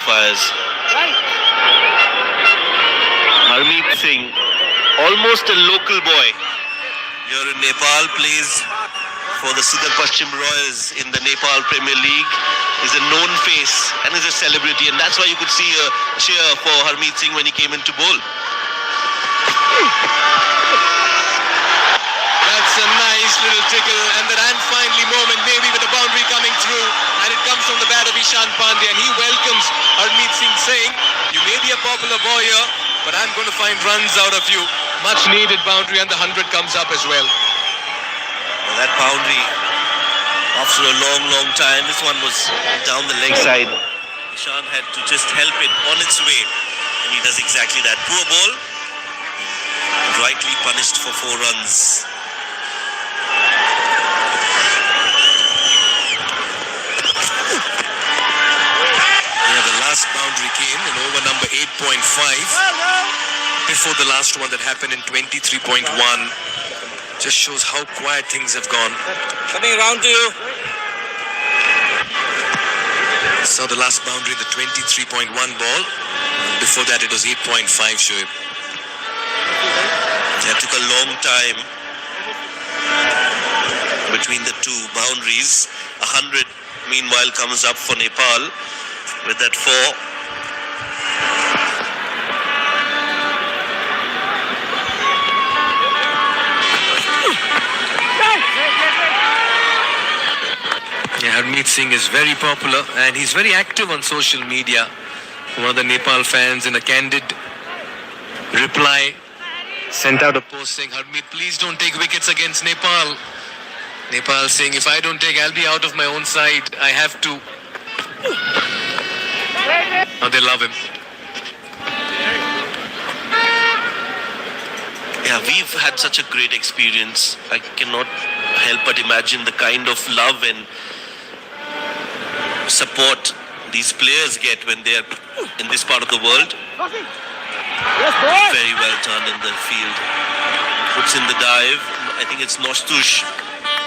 Fires. Harmeet Singh, almost a local boy here in Nepal, plays for the Sidar Paschim Royals in the Nepal Premier League, is a known face and is a celebrity, and that's why you could see a cheer for Harmeet Singh when he came into bowl. That's a nice little tickle, and the and finally moment, maybe with the boundary coming through, and it comes from the bat of Ishan Pande, and he welcomes Harmeet Singh, saying, "You may be a popular boy here, but I'm going to find runs out of you." Much needed boundary, and the 100 comes up as well. That boundary, after a long time, this one was down the leg side. Ishan had to just help it on its way, and he does exactly that. Poor ball, rightly punished for 4 runs. Yeah, the last boundary came in over number 8.5 before the last one that happened in 23.1. Just shows how quiet things have gone. Coming around to you. So the last boundary, the 23.1 ball. Before that it was 8.5, Shoaib. That took a long time between the two boundaries. 100 meanwhile comes up for Nepal with that 4. Yeah, Harmeet Singh is very popular and he's very active on social media. One of the Nepal fans, in a candid reply, sent out a post saying, "Harmeet, please don't take wickets against Nepal." Nepal saying, "If I don't take, I'll be out of my own side. I have to." Now they love him. Yeah, we've had such a great experience. I cannot help but imagine the kind of love and support these players get when they're in this part of the world. Very well done in the field. Puts in the dive. I think it's Nostush,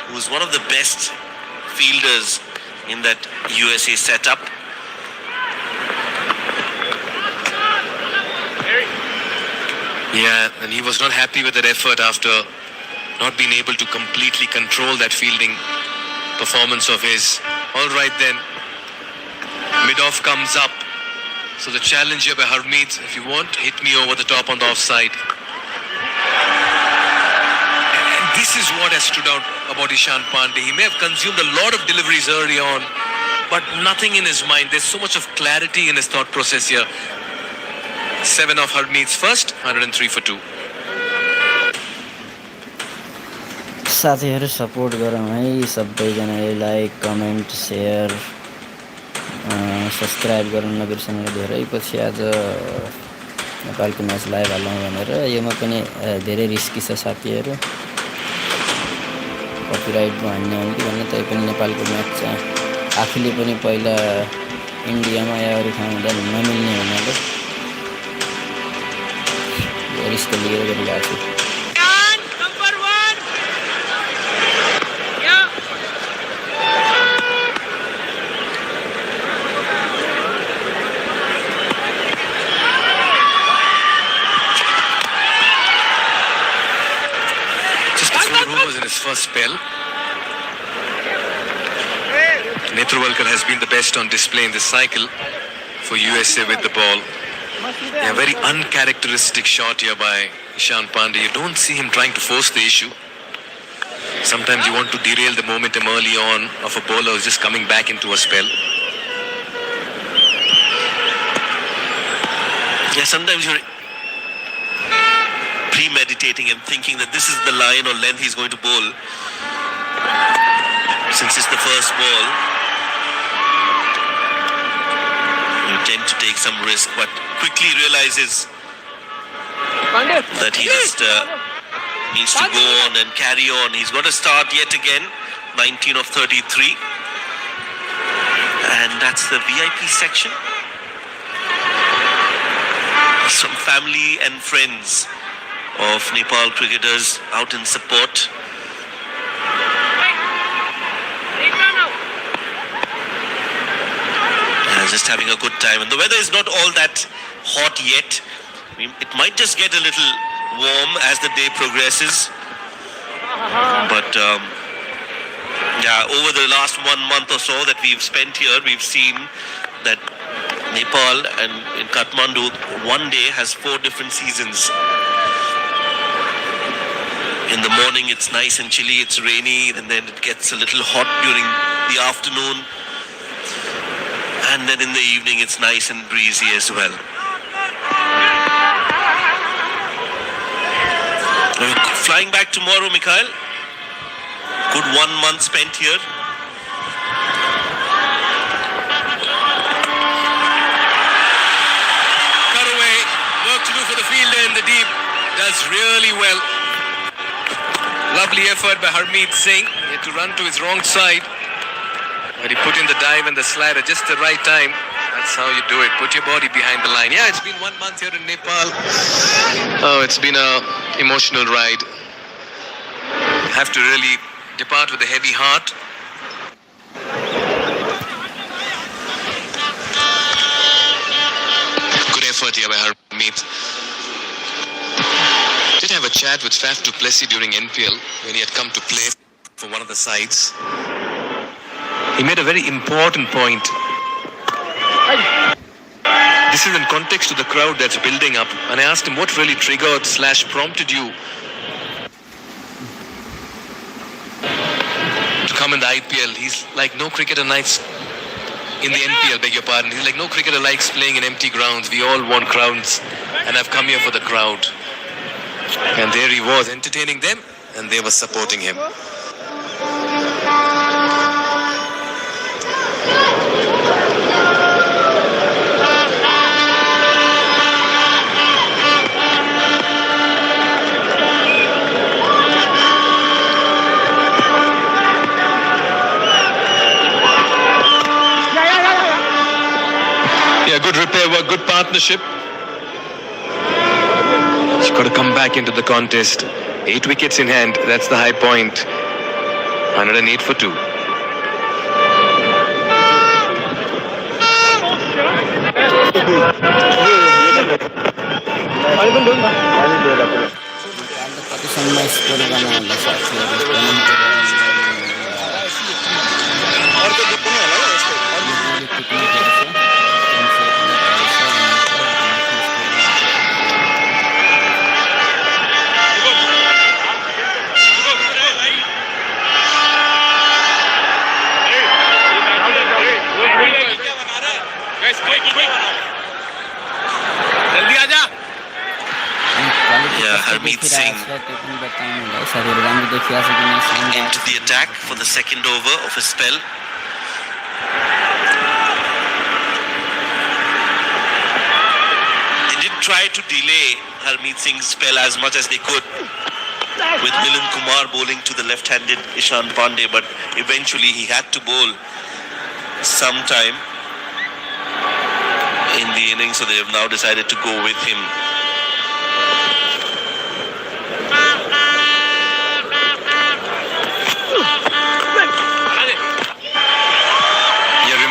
who's one of the best fielders in that USA setup. Yeah, and he was not happy with that effort after not being able to completely control that fielding performance of his. All right then. Mid-off comes up. So the challenge here by Harmeet, if you want, hit me over the top on the offside. And this is what has stood out about Ishan Pande. He may have consumed a lot of deliveries early on, but nothing in his mind. There's so much of clarity in his thought process here. 7 of Harmeet's first, 103 for 2. साथीहरु support गरौँ है सबैजनाले like comment share subscribe गर्न नबिर्सनु धेरै पछि आज नेपालको match live हालौँ भनेर योमा पनि धेरै रिस्की छ साथीहरु कपिराइट भन्ने हो कि भन्ने तै पनि नेपालको म्याच चाहिँ आफूले पनि पहिला इन्डियामा या अरु ठाउँ हुँदा नमिल्ने हुनाले यो रिस्क लिएर गरिरहेको छु first spell. Netravalkar has been the best on display in this cycle for USA with the ball. A very uncharacteristic shot here by Ishan Pande. You don't see him trying to force the issue. Sometimes you want to derail the momentum early on of a bowler who's just coming back into a spell. Yeah, sometimes you're premeditating and thinking that this is the line or length he's going to bowl. Since it's the first ball, you tend to take some risk, but quickly realizes that he just needs to go on and carry on. He's got to start yet again, 19 of 33. And that's the VIP section. Some family and friends of Nepal cricketers out in support. As just having a good time. And the weather is not all that hot yet. It might just get a little warm as the day progresses. But yeah, over the last 1 month or so that we've spent here, we've seen that Nepal and in Kathmandu, one day has 4 different seasons. In the morning it's nice and chilly, it's rainy, and then it gets a little hot during the afternoon. And then in the evening it's nice and breezy as well. Flying back tomorrow, Mikhail. Good 1 month spent here. Cut away. Work to do for the fielder in the deep. Does really well. Lovely effort by Harmeet Singh. He had to run to his wrong side. But he put in the dive and the slider just the right time. That's how you do it. Put your body behind the line. Yeah, it's been 1 month here in Nepal. Oh, it's been a emotional ride. You have to really depart with a heavy heart. Good effort here by Harmeet. Did have a chat with Faf du Plessis during NPL when he had come to play for one of the sides. He made a very important point. This is in context to the crowd that's building up. And I asked him what really triggered / prompted you to come in the IPL. He's like, no cricketer likes in the NPL, beg your pardon. He's like, no cricketer likes playing in empty grounds. We all want crowds. And I've come here for the crowd. And there he was, entertaining them, and they were supporting him. Yeah, good repair work, good partnership. He's got to come back into the contest. 8 wickets in hand, that's the high point. 108 for 2. Harmeet Singh into the attack for the second over of his spell. They did try to delay Harmeet Singh's spell as much as they could, with Milind Kumar bowling to the left-handed Ishan Pande, but eventually he had to bowl sometime in the innings, so they have now decided to go with him.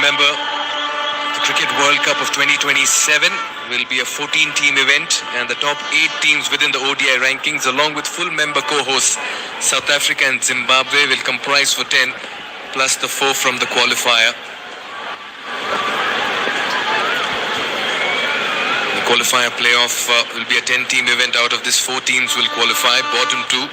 Remember, the Cricket World Cup of 2027 will be a 14-team event, and the top 8 teams within the ODI rankings, along with full member co-hosts South Africa and Zimbabwe, will comprise for 10, plus the 4 from the qualifier. The qualifier playoff will be a 10-team event. Out of this, 4 teams will qualify, bottom 2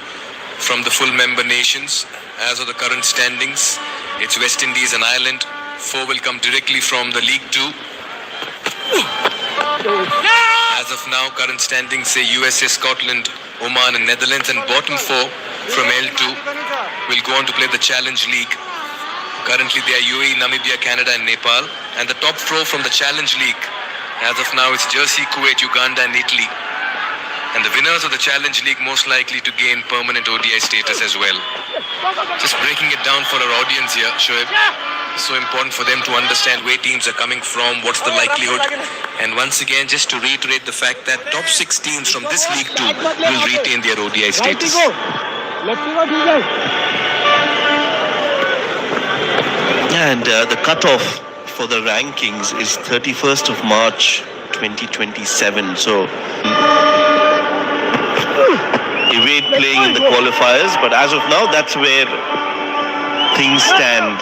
from the full member nations. As of the current standings, it's West Indies and Ireland. 4 will come directly from the League 2. As of now, current standings say USA, Scotland, Oman and Netherlands, and bottom 4 from L2 will go on to play the Challenge League. Currently they are UAE, Namibia, Canada and Nepal. And the top 4 from the Challenge League, as of now, it's Jersey, Kuwait, Uganda and Italy. And the winners of the Challenge League most likely to gain permanent ODI status as well. Just breaking it down for our audience here, Shoaib. It's so important for them to understand where teams are coming from, what's the likelihood. And once again, just to reiterate the fact that top 6 teams from this League 2 will retain their ODI status. And the cutoff for the rankings is 31st of March 2027. So evade playing in the qualifiers, but as of now, that's where things stand.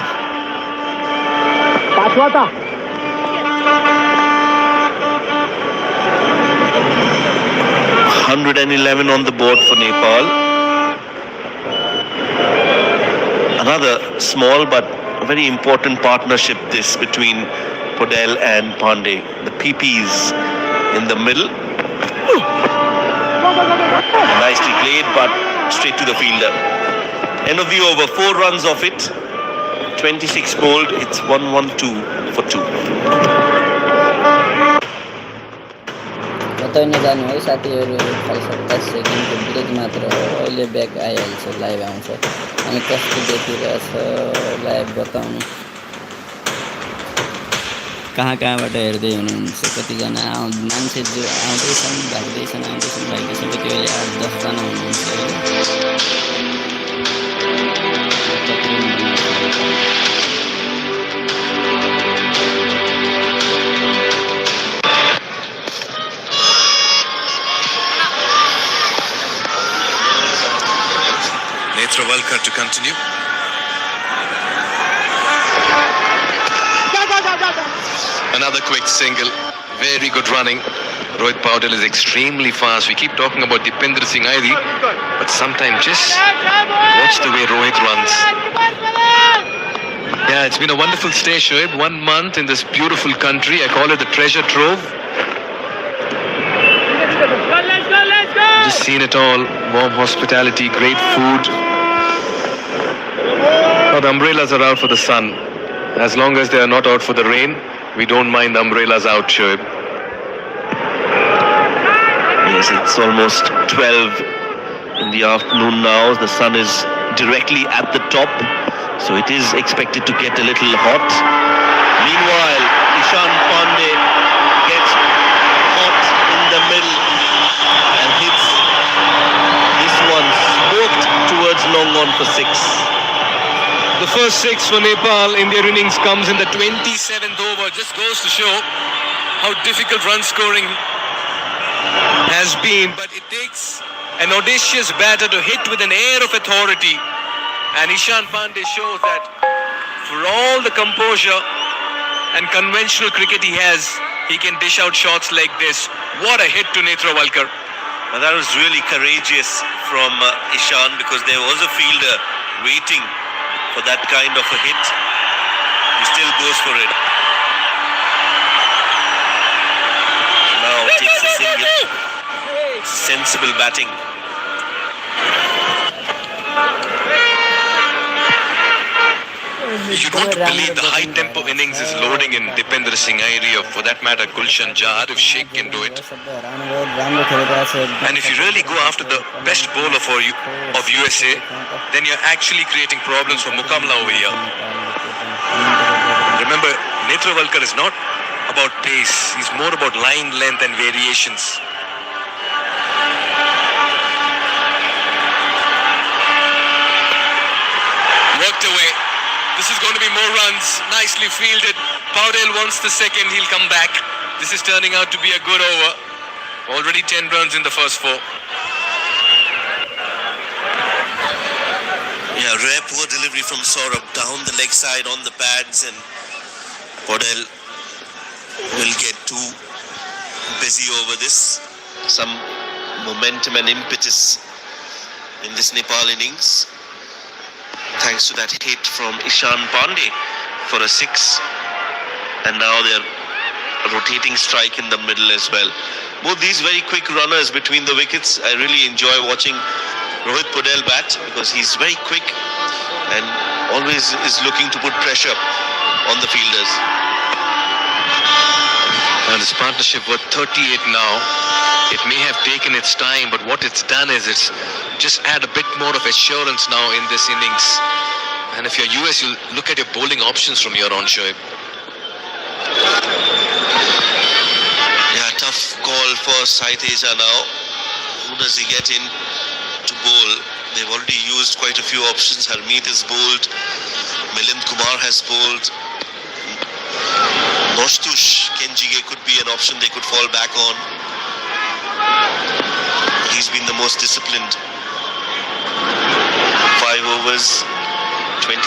111 on the board for Nepal. Another small but very important partnership this between Podel and Pande. The PPs in the middle. Nicely played, but straight to the fielder. End of the over, 4 runs off it. 26 bowled, it's 1-1-2 for 2. बताउन जानु है साथीहरू, खाली 27 सेकेन्डको break मात्र हो। अहिले back आइहाल्छ, live आउँछ। अनि कस्तो देखिरहेछ लाइभ बताउनु। कहाँबाट हेर्दै हुनुहुन्छ, कतिजना मान्छे जो आउँदैछन् भाग्दैछन् कति बेला 8-10 जना हुनुहुन्छ होइन। Walker to continue. Another quick single. Very good running. Rohit Paudel is extremely fast. We keep talking about Dipendra Singh Airi, but sometimes just watch the way Rohit runs. Yeah, it's been a wonderful stay, Shoaib. 1 month in this beautiful country. I call it the treasure trove. Just seen it all. Warm hospitality, great food. Now the umbrellas are out for the sun. As long as they are not out for the rain, we don't mind the umbrellas out, Shoaib. Yes, it's almost 12 in the afternoon now. The sun is directly at the top, so it is expected to get a little hot. Meanwhile, Ishan Pande gets hot in the middle and hits this one smoked towards long on for 6. The first 6 for Nepal in their innings comes in the 27th over. Just goes to show how difficult run scoring has been. But it takes an audacious batter to hit with an air of authority. And Ishan Pande shows that for all the composure and conventional cricket he has, he can dish out shots like this. What a hit to Netra Walker. Now that was really courageous from Ishan, because there was a fielder waiting for that kind of a hit. He still goes for it. Now takes a single. Sensible batting. You don't believe the high tempo innings is loading in Dipendra Singh Airi, or for that matter Gulshan Jahar, if Sheikh can do it. And if you really go after the best bowler of USA, then you're actually creating problems for Mukamla over here. Remember, Netra Walker is not about pace, he's more about line length and variations. Worked away. This is going to be more runs. Nicely fielded. Paudel wants the second. He'll come back. This is turning out to be a good over. Already 10 runs in the first 4. Yeah, rare poor delivery from Saurabh. Down the leg side on the pads, and Paudel will get too busy over this. Some momentum and impetus in this Nepal innings, thanks to that hit from Ishan Pande for a 6, and now they're rotating strike in the middle as well. Both these very quick runners between the wickets. I really enjoy watching Rohit Paudel bat, because he's very quick and always is looking to put pressure on the fielders. And this partnership worth 38 now. It may have taken its time, but what it's done is it's just add a bit more of assurance now in this innings. And if you're US, you'll look at your bowling options from here on, Shoaib. Yeah, tough call for Saiteja now. Who does he get in to bowl? They've already used quite a few options. Harmeet is bowled. Milind Kumar has bowled. Nostush Kenjige could be an option they could fall back on. He's been the most disciplined. 5 overs, 23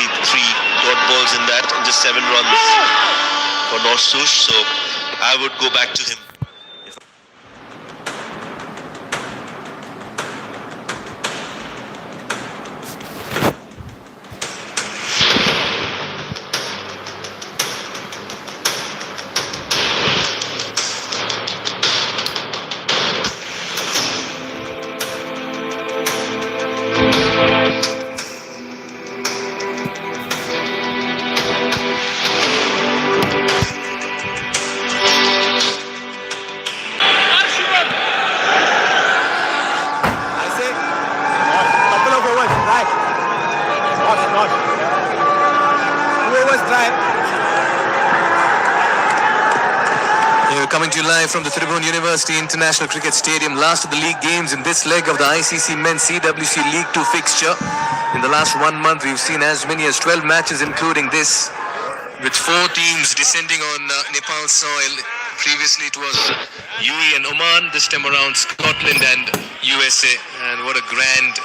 dot balls in that, and just 7 runs for Nostush. So I would go back to him. Coming to you live from the Tribhuvan University International Cricket Stadium. Last of the league games in this leg of the ICC Men's CWC League 2 fixture. In the last 1 month, we've seen as many as 12 matches, including this, with 4 teams descending on Nepal soil. Previously, it was UAE and Oman. This time around, Scotland and USA. And what a grand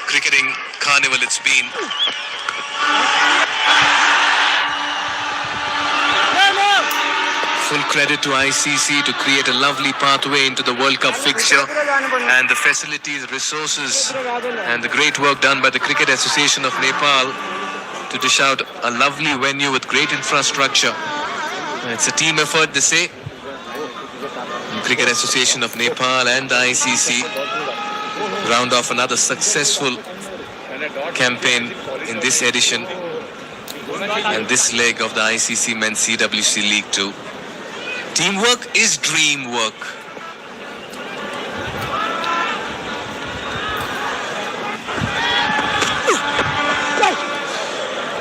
cricketing carnival it's been. Full credit to ICC to create a lovely pathway into the World Cup fixture, and the facilities, resources, and the great work done by the Cricket Association of Nepal to dish out a lovely venue with great infrastructure. It's a team effort, they say. The Cricket Association of Nepal and the ICC round off another successful campaign in this edition and this leg of the ICC Men's CWC League 2. Teamwork is dream work.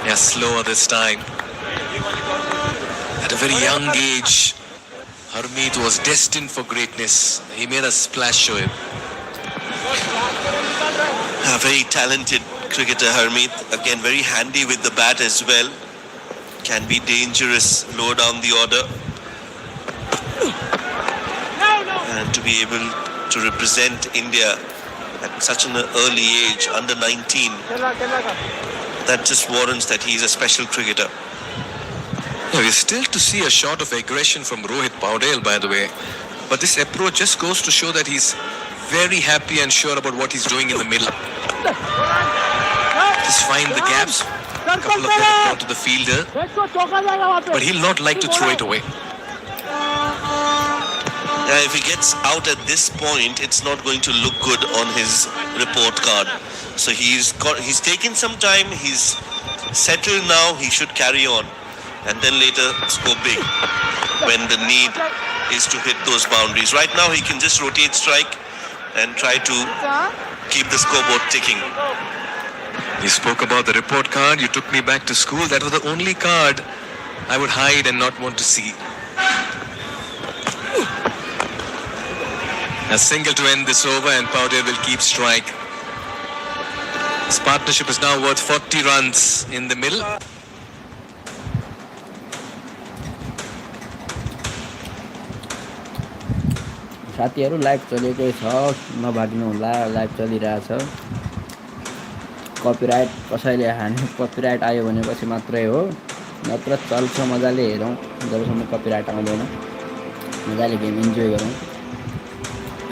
Yeah, slower this time. At a very young age, Harmeet was destined for greatness. He made a splash show him. A very talented cricketer, Harmeet. Again, very handy with the bat as well. Can be dangerous low down the order. And to be able to represent India at such an early age, under 19, that just warrants that he's a special cricketer. Yeah, we're still to see a shot of aggression from Rohit Paudel, by the way. But this approach just goes to show that he's very happy and sure about what he's doing in the middle. Just find the gaps. A couple of them have gone to the fielder. But he'll not like to throw it away. If he gets out at this point, it's not going to look good on his report card. So he's taken some time. He's settled now. He should carry on, and then later score big when the need is to hit those boundaries. Right now, he can just rotate strike and try to keep the scoreboard ticking. You spoke about the report card. You took me back to school. That was the only card I would hide and not want to see. A single to end this over, and Paudel will keep strike. His partnership is now worth 40 runs in the middle. साथीहरु live चलेकै छ, नभाग्नु होला, live चलिरहेछ। Copyright कसैले हान्ने, copyright आयो भनेपछि मात्रै हो, नत्र चल्छ। मजाले हेरौँ, जबसम्म कपिराइट आउँदैन मजाले गेम इन्जोय गरौँ।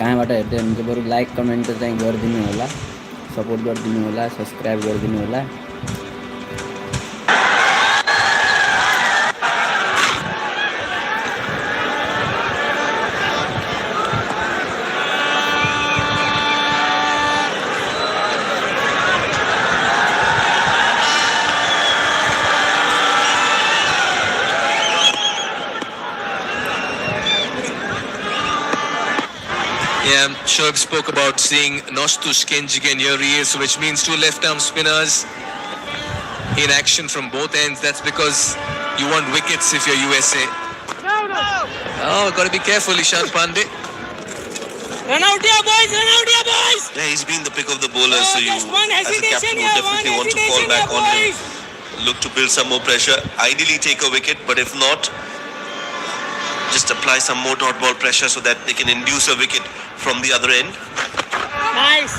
कहाँबाट हेर्दै हुनुहुन्छ बरु लाइक कमेन्ट चाहिँ गरिदिनु होला, सपोर्ट गरिदिनु होला, सब्स्क्राइब गरिदिनु होला। Yeah, Shoaib spoke about seeing Nostush Kenjige, here he is, which means 2 left-arm spinners in action from both ends. That's because you want wickets if you're USA. Oh, got to be careful, Ishan Pande. Run out here, boys! Run out here, boys! Yeah, he's been the pick of the bowler, so you, as a captain, would definitely want to fall back on him. Look to build some more pressure. Ideally take a wicket, but if not, just apply some more dot ball pressure so that they can induce a wicket from the other end. Nice.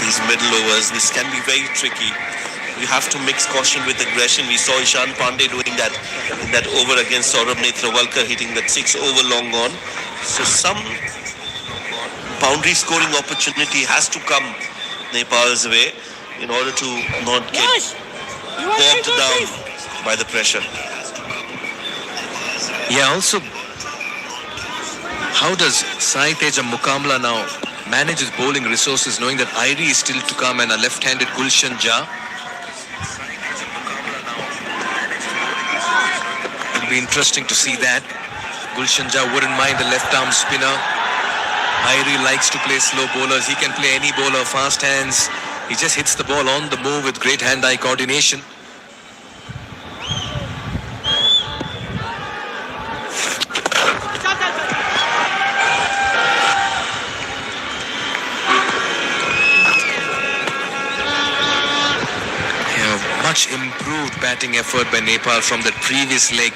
These middle overs, this can be very tricky. You have to mix caution with aggression. We saw Ishan Pande doing that in that over against Saurabh Netrawalkar, hitting that 6 over long on. So some boundary scoring opportunity has to come Nepal's way in order to not get bogged down by the pressure. Yeah, also, how does Sai Teja Mukamla now manage his bowling resources, knowing that Irie is still to come and a left-handed Gulshan Jha? It'll be interesting to see that. Gulshan Jha wouldn't mind a left-arm spinner. Irie likes to play slow bowlers. He can play any bowler, fast hands. He just hits the ball on the move with great hand-eye coordination. Much improved batting effort by Nepal from that previous leg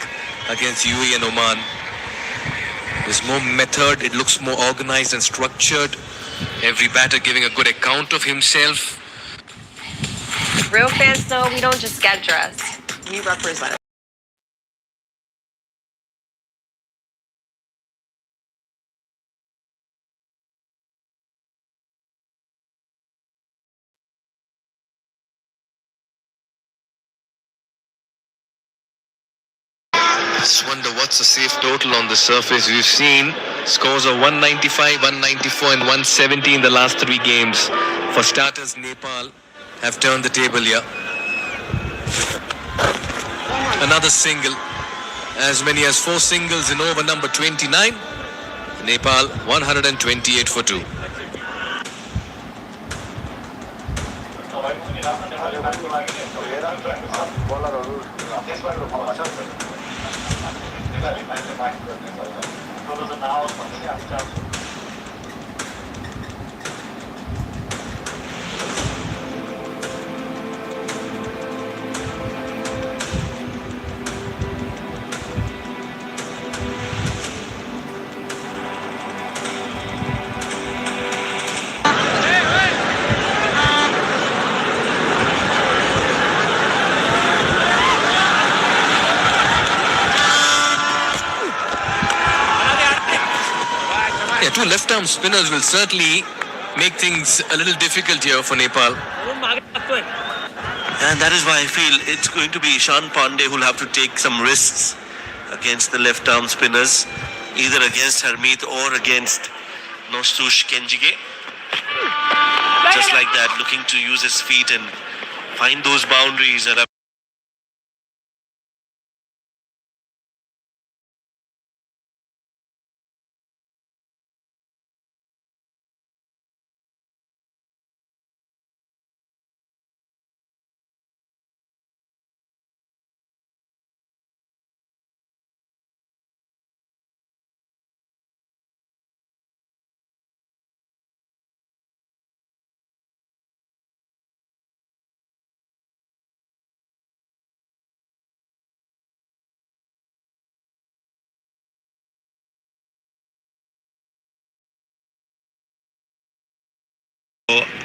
against UAE and Oman. There's more method, it looks more organized and structured. Every batter giving a good account of himself. Real fans know we don't just get dressed, we represent. Just wonder what's the safe total on the surface. We've seen scores of 195, 194 and 170 in the last 3 games. For starters, Nepal have turned the table here. Another single. As many as 4 singles in over number 29. Nepal 128 for 2. Yeah, 2 left-arm spinners will certainly make things a little difficult here for Nepal. And that is why I feel it's going to be Ishan Pande who'll have to take some risks against the left-arm spinners, either against Harmeet or against Nostush Kenjige. Just like that, looking to use his feet and find those boundaries that are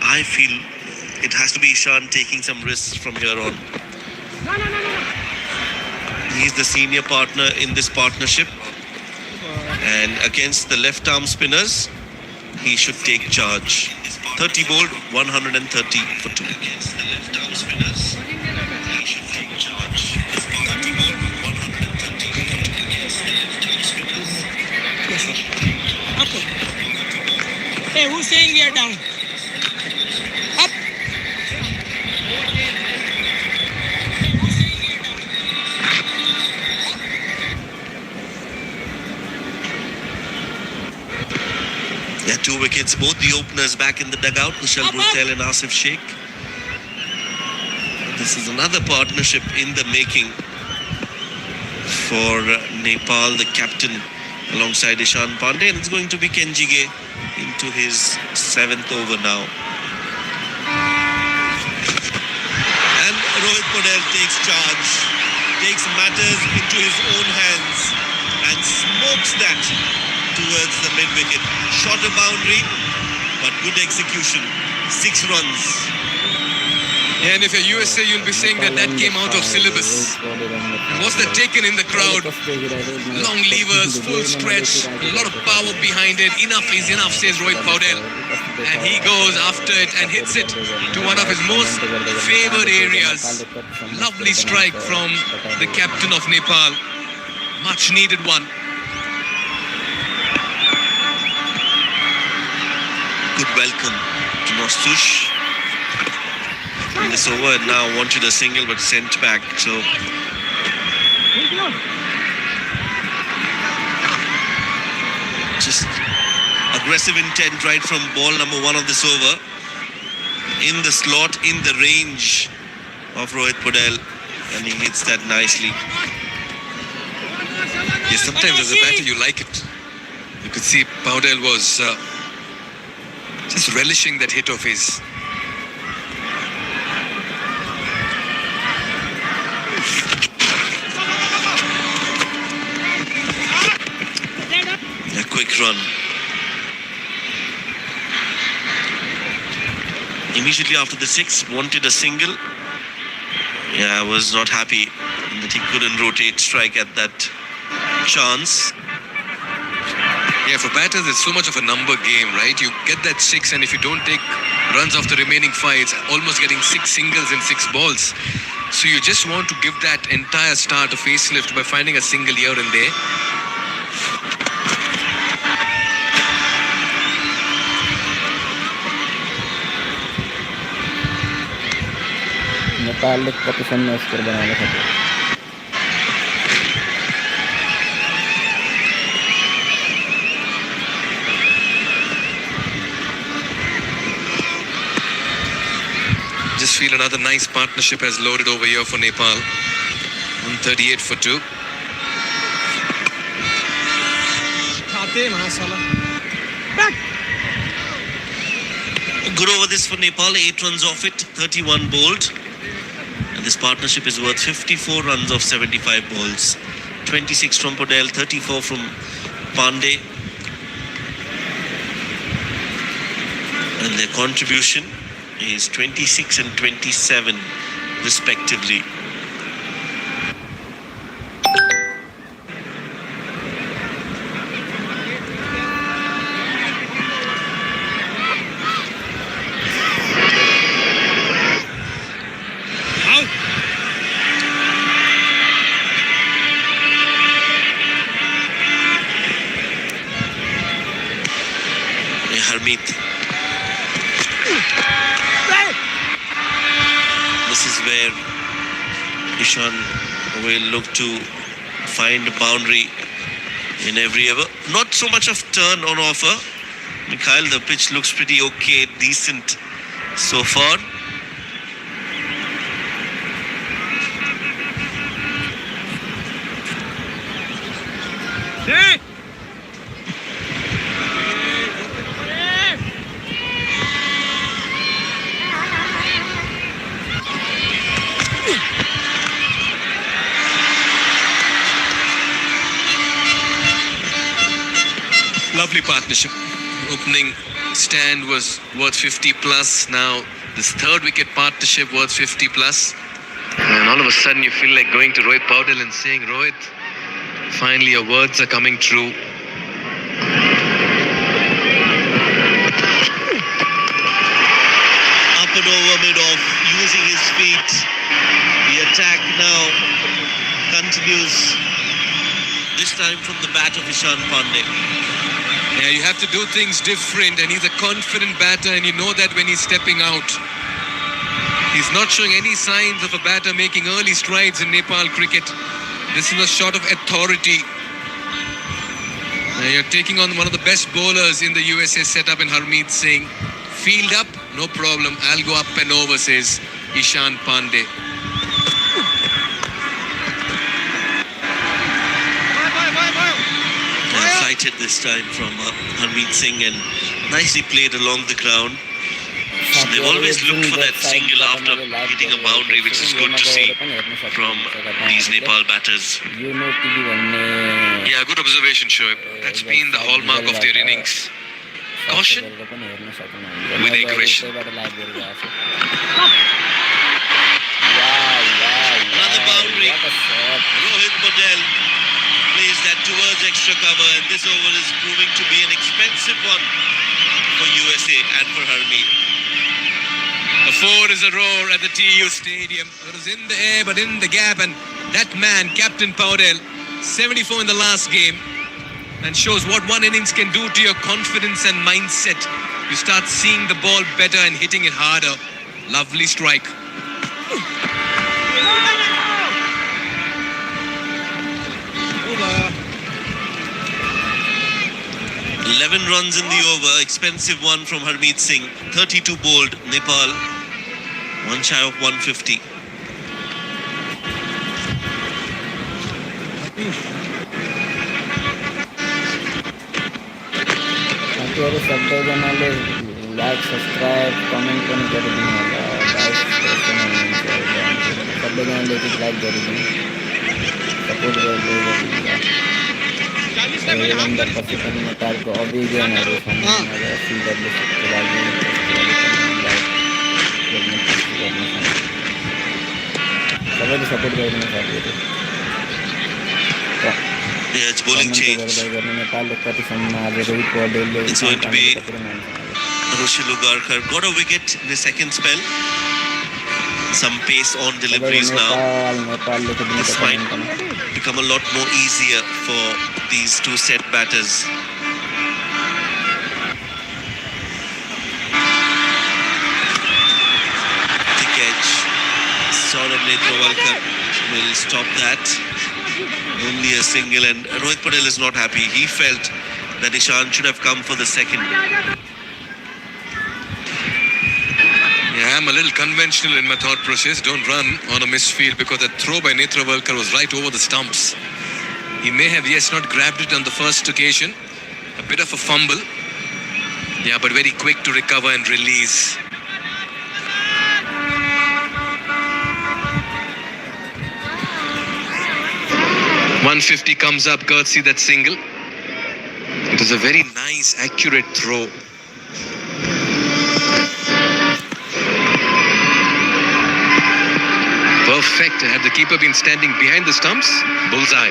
I feel it has to be Ishan taking some risks from here on. He's the senior partner in this partnership. And against the left-arm spinners, he should take charge. 30 bowled, 130 for 2. Against the left-arm spinners, he should take charge. 30 bowled, 130 for 2. Against the left-arm spinners. Hey, who's saying we are down? Up. Yeah, 2 wickets. Both the openers back in the dugout, Kushal Rutel and Asif Sheikh. This is another partnership in the making for Nepal, the captain alongside Ishan Pande, and it's going to be Kenjige into his 7th over now. And a Rohit Podel takes charge, takes matters into his own hands and smokes that towards the mid-wicket. Short a boundary, but good execution. 6 runs. And if you're USA, you'll be saying that came out of syllabus. Was that taken in the crowd? Long levers, full stretch, a lot of power behind it. Enough is enough, says Rohit Paudel. And he goes after it and hits it to one of his most favoured areas. Lovely strike from the captain of Nepal. Much needed one. Good welcome to Nostush. In this over and now wanted a single but sent back. So just aggressive intent right from ball number 1 of this over. In the slot, in the range of Rohit Podel, and he hits that nicely. Yes, sometimes as a batter you like it. You could see Paudel was just relishing that hit of his. A quick run. Immediately after the 6, wanted a single. Yeah, I was not happy that he couldn't rotate strike at that chance. Yeah, for batters, it's so much of a number game, right? You get that 6, and if you don't take runs off the remaining 5, it's almost getting 6 singles in 6 balls. So you just want to give that entire start a facelift by finding a single here and there. Nepal एक position में score बनाने खातिर Just feel another nice partnership has loaded over here for Nepal. 138 for 2. Good over this for Nepal, 8 runs off it, 31 bowled. And this partnership is worth 54 runs off 75 balls. 26 from Podel, 34 from Pande. And their contribution is 26 and 27 respectively. Harmeet. This is where Ishan will look to find a boundary in every ever. Not so much of turn on offer. Mikhail, the pitch looks pretty okay, decent so far. Lovely partnership. Opening stand was worth 50 plus. Now this third wicket partnership worth 50 plus. And all of a sudden you feel like going to Rohit Paudel and saying, Rohit, finally your words are coming true. Up and over mid-off, using his feet. The attack now continues. This time from the bat of Ishan Pande. Yeah, you have to do things different, and he's a confident batter, and you know that when he's stepping out. He's not showing any signs of a batter making early strides in Nepal cricket. This is a shot of authority. Now you're taking on one of the best bowlers in the USA setup in Harmeet Singh. Field up, no problem. I'll go up and over, says Ishan Pande. Sighted this time from Harmeet Singh and nicely played along the ground. They've always looked for that single after hitting a boundary, which is good to see from these Nepal batters. Yeah, good observation, Shoaib. That's been the hallmark of their innings. Caution with aggression. Another boundary. Rohit Patel plays that towards extra cover, and this over is proving to be an expensive one for USA and for Harmeet. A four is a roar at the TU Stadium. It was in the air but in the gap, and that man, Captain Paudel, 74 in the last game, and shows what one innings can do to your confidence and mindset. You start seeing the ball better and hitting it harder. Lovely strike. 11 runs in the over, expensive one from Harmeet Singh. 32 bowled, Nepal, one shy of 150. Like subscribe comment पनि गरिदिनु होला सबैजनाले like गरिदिनु support गरिदिनु पछि पनि नेपालको अभियानहरू सिडब्ल्युसीको लागि सबैले सपोर्ट गरिदिनु साथीहरू Yeah, it's bowling change. It's going to be Rushil Ugarkar. Got a wicket in the second spell. Some pace on deliveries now. This might become a lot more easier for these two set batters. Thick edge. Saurabh Netravalkar will stop that. Only a single, and Rohit Patel is not happy. He felt that Ishan should have come for the second. Yeah, I'm a little conventional in my thought process. Don't run on a misfield because that throw by Netravalkar was right over the stumps. He may have, yes, not grabbed it on the first occasion. A bit of a fumble. Yeah, but very quick to recover and release. .150 comes up courtesy that single. It was a very nice, accurate throw. Perfect. Had the keeper been standing behind the stumps, bullseye.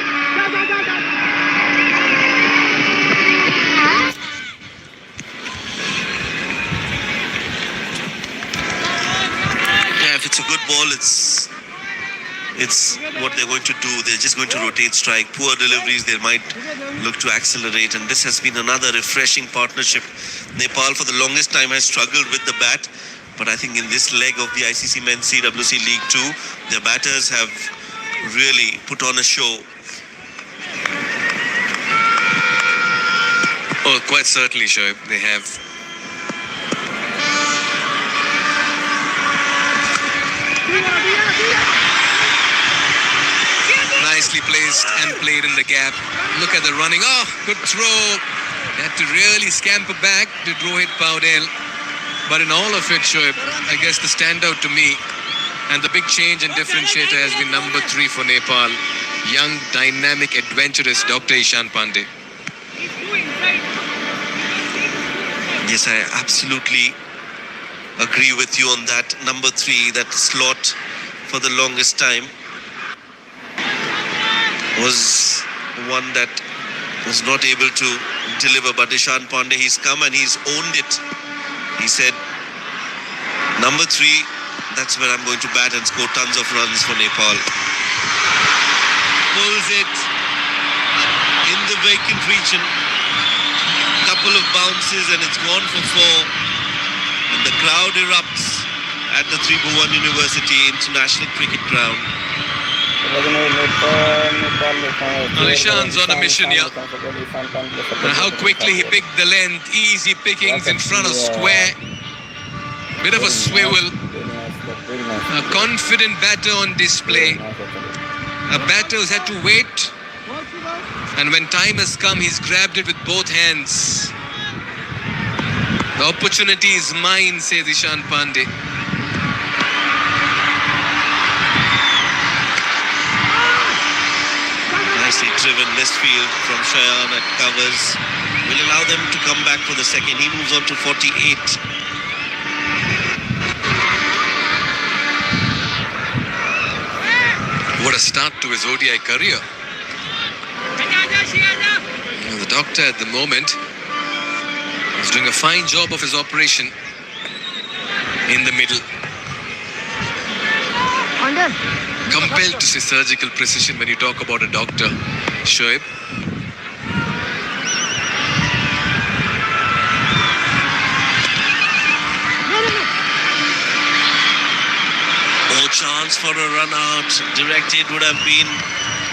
Yeah, if it's a good ball, it's what they're going to do. They're just going to rotate strike. Poor deliveries, they might look to accelerate. And this has been another refreshing partnership. Nepal for the longest time has struggled with the bat. But I think in this leg of the ICC Men's CWC League 2, their batters have really put on a show. Oh, quite certainly, Shoaib. They have. Nicely placed and played in the gap. Look at the running. Oh, good throw. They had to really scamper back to Rohit Paudel. But in all of it, Shoaib, I guess the standout to me and the big change and differentiator has been number 3 for Nepal. Young, dynamic, adventurous Dr. Ishan Pande. Yes, I absolutely agree with you on that. Number 3, that slot for the longest time was one that was not able to deliver. But Ishan Pande, he's come and he's owned it. He said, number 3, that's where I'm going to bat and score tons of runs for Nepal. Pulls it in the vacant region. Couple of bounces and it's gone for 4. And the crowd erupts at the Tribhuvan University International Cricket Ground. Now Ishan's on a mission here. And how quickly he picked the length. Easy pickings in front of square. Bit of a swivel. A confident batter on display. A batter who's had to wait. And when time has come, he's grabbed it with both hands. The opportunity is mine, says Ishan Pande. Nicely driven left field from Shayan at covers. Will allow them to come back for the second. He moves on to 48. What a start to his ODI career. The doctor at the moment is doing a fine job of his operation in the middle. Compelled to say surgical precision when you talk about a doctor, Shoaib. No chance for a run out. Directed would have been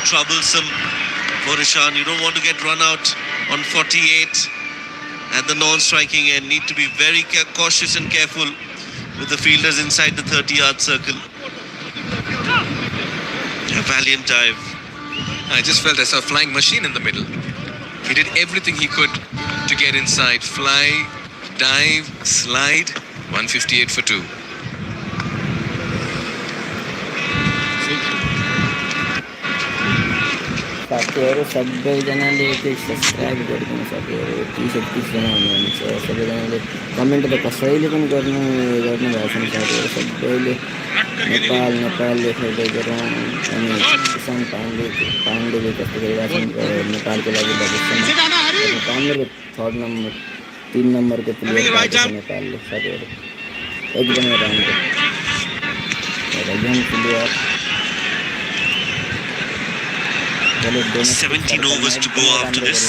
troublesome for Ishan. You don't want to get run out on 48 at the non-striking end. Need to be very cautious and careful with the fielders inside the 30-yard circle. A valiant dive. I just felt I saw a flying machine in the middle. He did everything he could to get inside. Fly, dive, slide. 158 for 2. साथीहरू सबैजनाले चाहिँ subscribe गरिदिनु सक्यो 30-31 जना हुनुहुन्छ सबैजनाले comment त कसैले पनि गर्नुभएको छैन साथीहरू सबैले नेपाल लेखेर गरौँ अनि इशान पाण्डेले कस्तो गरिरहेको छन् नेपालको लागि भविष्यमा पाण्डेको 3 नम्बरको प्लेयर भएको छ नेपालले साथीहरू एकदमै राम्रो young player 17 overs to go after this.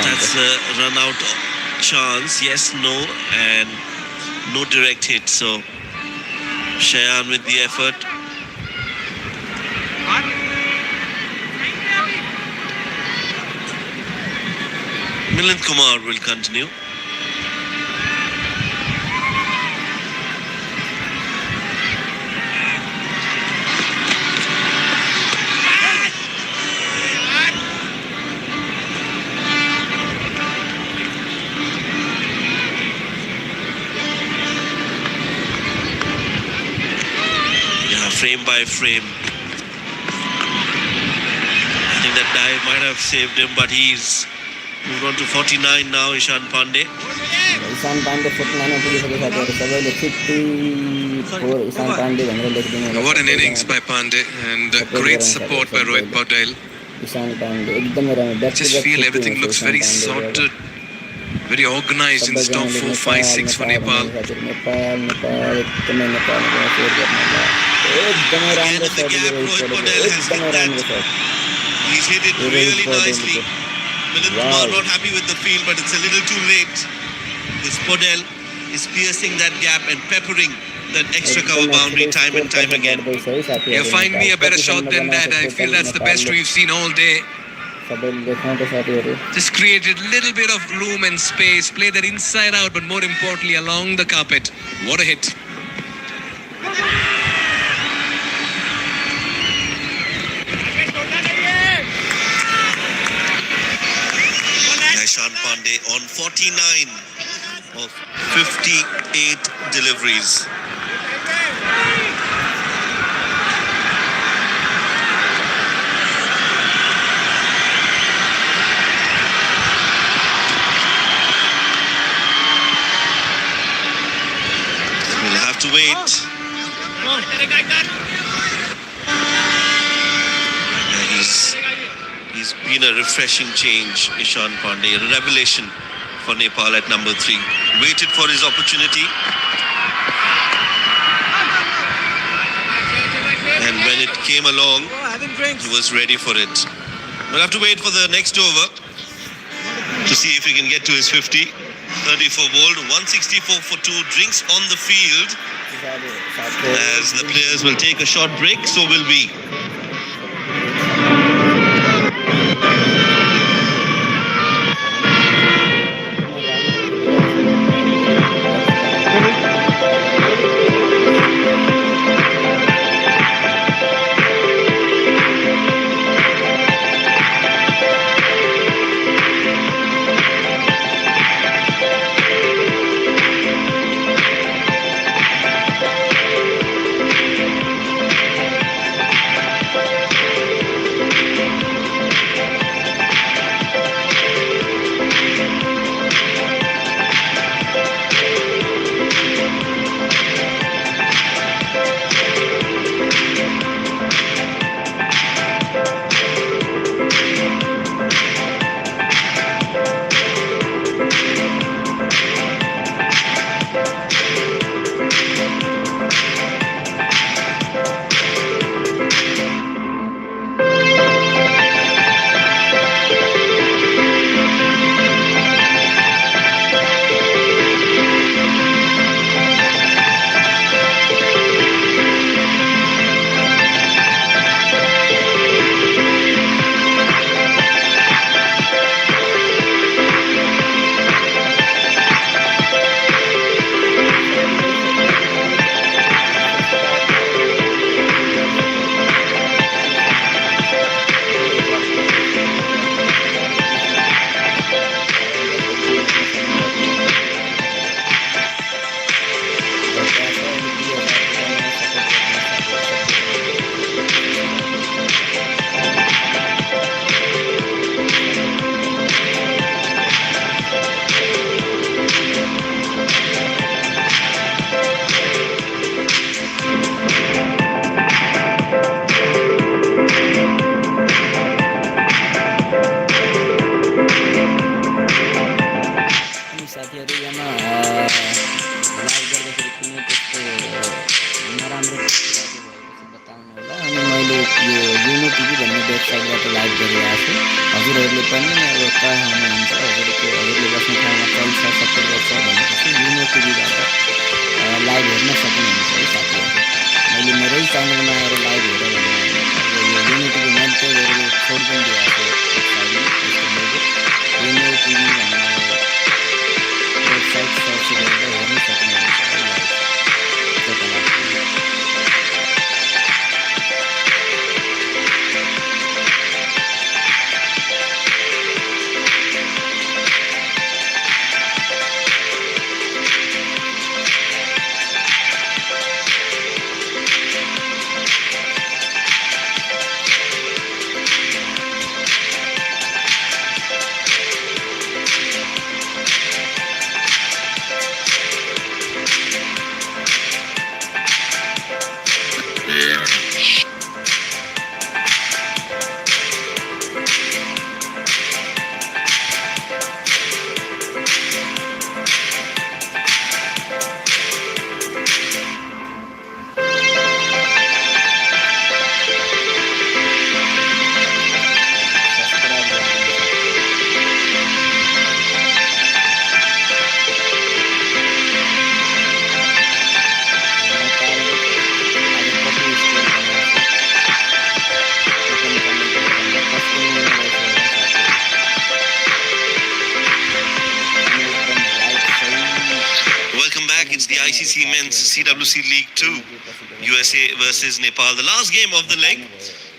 That's a run out chance. Yes, no, and no direct hit. So Shayan with the effort. Milind Kumar will continue. Frame by frame. I think that dive might have saved him, but he's moved on to 49 now, Ishan Pande. Ishan Pande 49 पुगिसक्यो साथीहरु सबैले 54 Ishan Pande भनेर लेखिदिनु. What an innings by Pande and great support by Rohit Patel. Ishan Pande एकदमै राम्रो. Just feel everything looks very sorted, very organized in this top 4, 5, 6 for Nepal. Nepal एकदमै नेपालको fair गर्नला. एकदमै राम्रो Again in the gap, Rohit Patel has hit that. He's hit it really nicely. Milind Kumar not happy with the field, but it's a little too late. This Patel is piercing that gap and peppering that extra cover boundary time and time again. Yeah, find me a better shot than that. I feel that's the best we've seen all day. Just created a little bit of room and space, play that inside out, but more importantly along the carpet. What a hit. Ishan Pande on 49 of 58 deliveries. We'll have to wait. He's been a refreshing change, Ishan Pande, a revelation for Nepal at number 3. Waited for his opportunity. And when it came along, he was ready for it. We'll have to wait for the next over to see if he can get to his 50. 34 bowled, 164 for 2, drinks on the field. As the players will take a short break, so will we. यो युनो TV भन्ने वेबसाइटबाट live गरिरहेको छु। हजुरहरूले पनि अब कहाँ हुनुहुन्छ, हजुरले बस्ने ठाउँमा चल्छ, सपोर्ट गर्छ भनेपछि युनो टिभीबाट लाइभ हेर्न सक्नुहुन्छ है साथीहरू। मैले मेरै च्यानलमा आएर लाइभ हेरेर भने अब यो युनो टिभी मैले त्यही गरेर छोड पनि दिएको छु साइडमा। यसको लोगो युनो टिभी भन्ने वेबसाइट सर्च गरेर हेर्न सक्नुहुन्छ है लाइभ तपाईँलाई। It's the ICC Men's CWC League 2, USA versus Nepal. The last game of the leg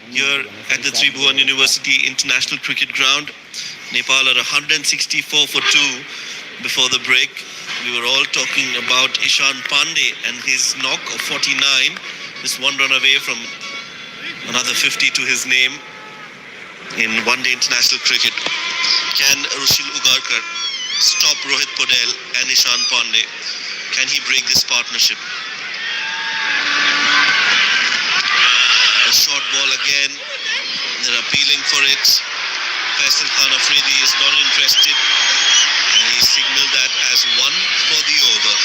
here at the Tribhuvan University International Cricket Ground. Nepal are 164 for 2 before the break. We were all talking about Ishan Pande and his knock of 49, just one run away from another 50 to his name in one-day international cricket. Can Rushil Ugarkar stop Rohit Podel and Ishan Pande? Can he break this partnership? A short ball again. They're appealing for it. Faisal Khan Afridi is not interested, and he signaled that as one for the over.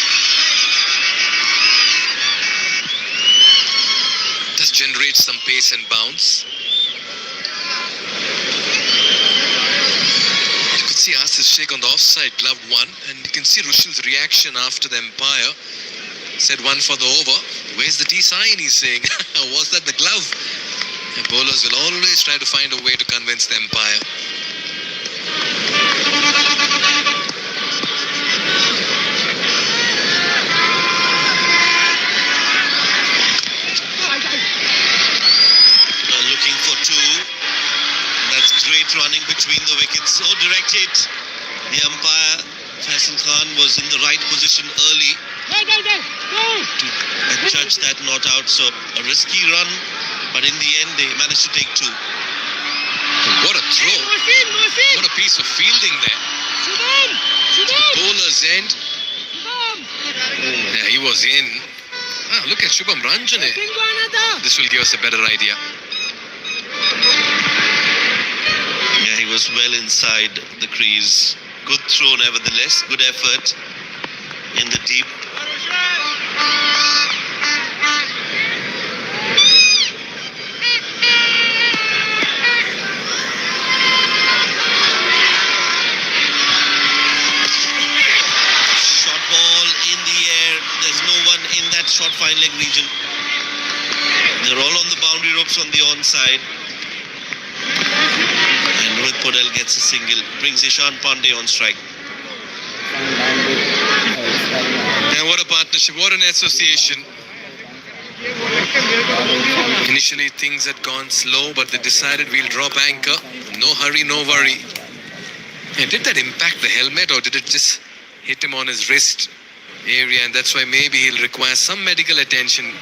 Just generate some pace and bounce. You could see Asif Sheikh on the offside, gloved one, and you can see Rushil's reaction after the umpire said one for the over. Where's the T sign, he's saying. Was that the glove? The bowlers will always try to find a way to convince the umpire. Looking for two. That's great running between the wickets. So direct hit. The umpire, Faisal Khan, was in the right position early to judge that not out. So a risky run, but in the end they managed to take two. What a throw. What a piece of fielding there. The bowler's end. Yeah, he was in. Ah, look at Shubham Ranjane. This will give us a better idea. Yeah, he was well inside the crease. Good throw nevertheless. Good effort in the deep. Short ball in the air. There's no one in that short fine leg region. They're all on the boundary ropes on the onside. And Rohit Podel gets a single, brings Ishan Pande on strike. And what a partnership, what an association. Initially things had gone slow, but they decided we'll drop anchor. No hurry, no worry. Yeah, did that impact the helmet, or did it just hit him on his wrist area, and that's why maybe he'll require some medical attention?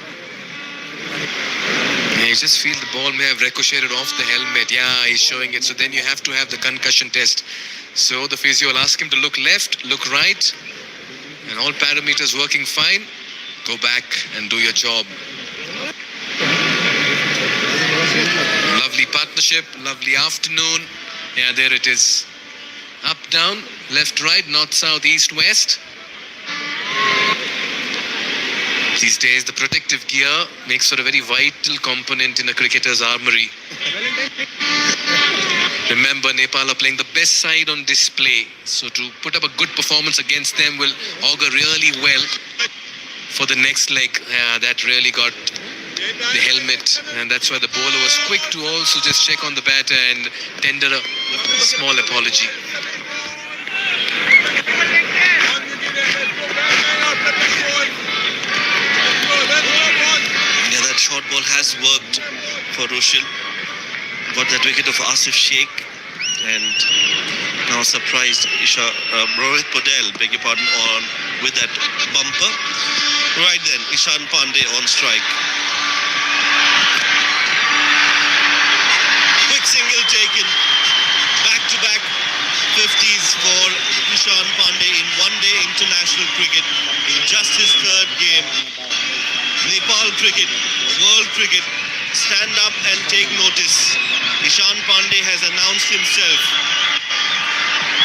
Yeah, you just feel the ball may have ricocheted off the helmet. Yeah, he's showing it. So then you have to have the concussion test. So the physio will ask him to look left, look right, and all parameters working fine. Go back and do your job. Lovely partnership, lovely afternoon. Yeah, there it is. Up, down, left, right, north, south, east, west. These days, the protective gear makes for a very vital component in a cricketer's armory. Remember, Nepal are playing the best side on display, so to put up a good performance against them will augur really well for the next leg. That really got the helmet, and that's why the bowler was quick to also just check on the batter and tender a small apology. Yeah, that short ball has worked for Rushil. Got that wicket of Asif Sheikh, and now surprised Rohit Podel, beg your pardon, on with that bumper. Right then, Ishan Pande on strike. Quick single taken. Back-to-back 50s for Ishan Pande in one-day international cricket in just his third game. Nepal cricket, world cricket, stand up and take notice. Ishan Pande has announced himself.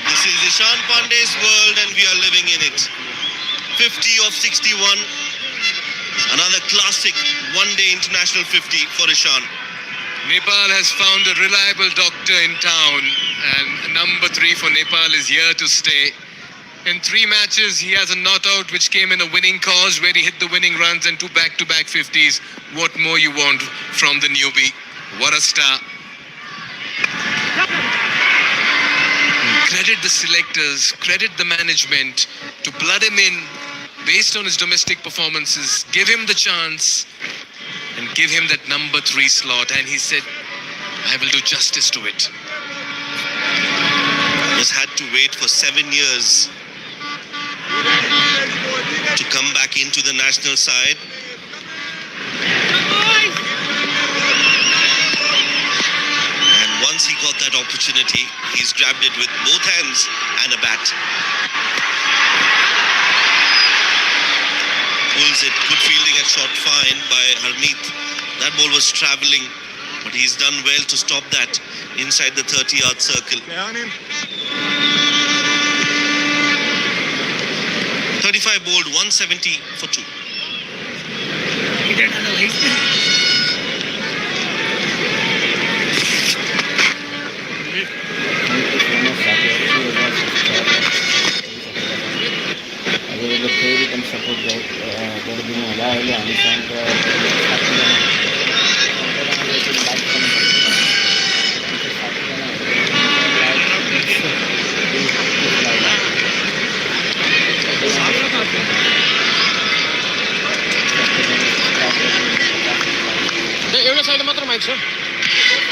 This is Ishan Pande's world and we are living in it. 50 of 61. Another classic one-day international 50 for Ishan. Nepal has found a reliable doctor in town, and number 3 for Nepal is here to stay. In 3 matches, he has a not out which came in a winning cause where he hit the winning runs and 2 back-to-back 50s. What more you want from the newbie? What a star. Credit the selectors, credit the management to blood him in based on his domestic performances. Give him the chance and give him that number 3 slot. And he said, I will do justice to it. Has had to wait for 7 years to come back into the national side. And once he got that opportunity, he's grabbed it with both hands and a bat. Pulls it, good fielding at short fine by Harmeet. That ball was travelling, but he's done well to stop that inside the 30-yard circle. 35 bowled, 170 for 2. अगर फेरि पनि support गरिदिनु होला अहिले हामीसँग एउटा side मात्र mic छ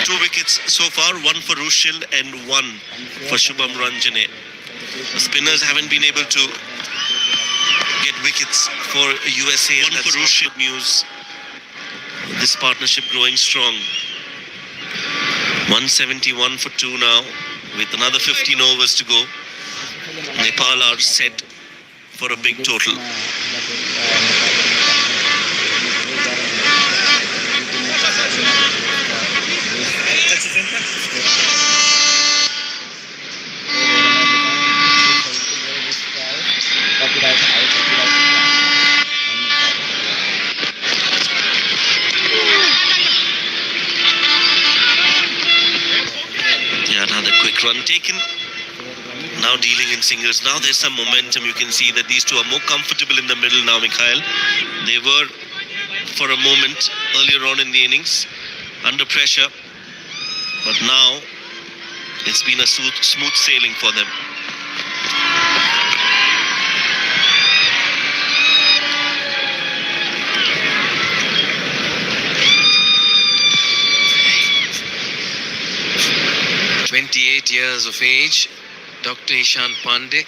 2 wickets so far, 1 for Rushil and 1 for Shubham Ranjane. The spinners haven't been able to get wickets for USA. One for Rushil. News. This partnership growing strong. 171 for 2 now, with another 15 overs to go. Nepal are set for a big total. Yeah, another quick run taken. Now dealing in singles. Now there's some momentum. You can see that these two are more comfortable in the middle now, Mikhail. They were for a moment earlier on in the innings under pressure, but now it's been a smooth sailing for them. "28 years of age, Dr. Ishan Pande.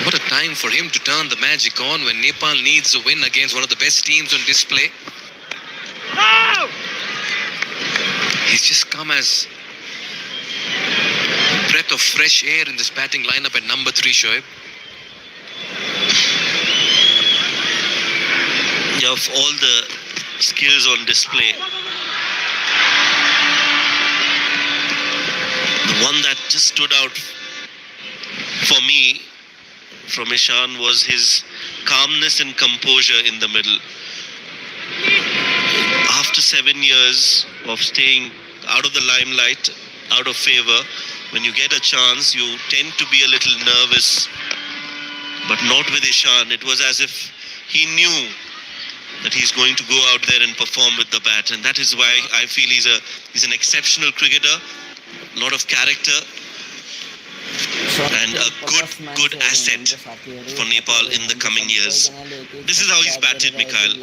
What a time for him to turn the magic on when Nepal needs a win against one of the best teams on display. He's just come as a breath of fresh air in this batting lineup at number 3, Shoaib. Yeah, of all the skills on display, the one that just stood out for me from Ishan was his calmness and composure in the middle. After 7 years of staying out of the limelight, out of favor, when you get a chance, you tend to be a little nervous. But not with Ishan. It was as if he knew that he's going to go out there and perform with the bat. And that is why I feel he's an exceptional cricketer. A lot of character. And a good asset for Nepal in the coming years. This is how he's batted, Mikhail.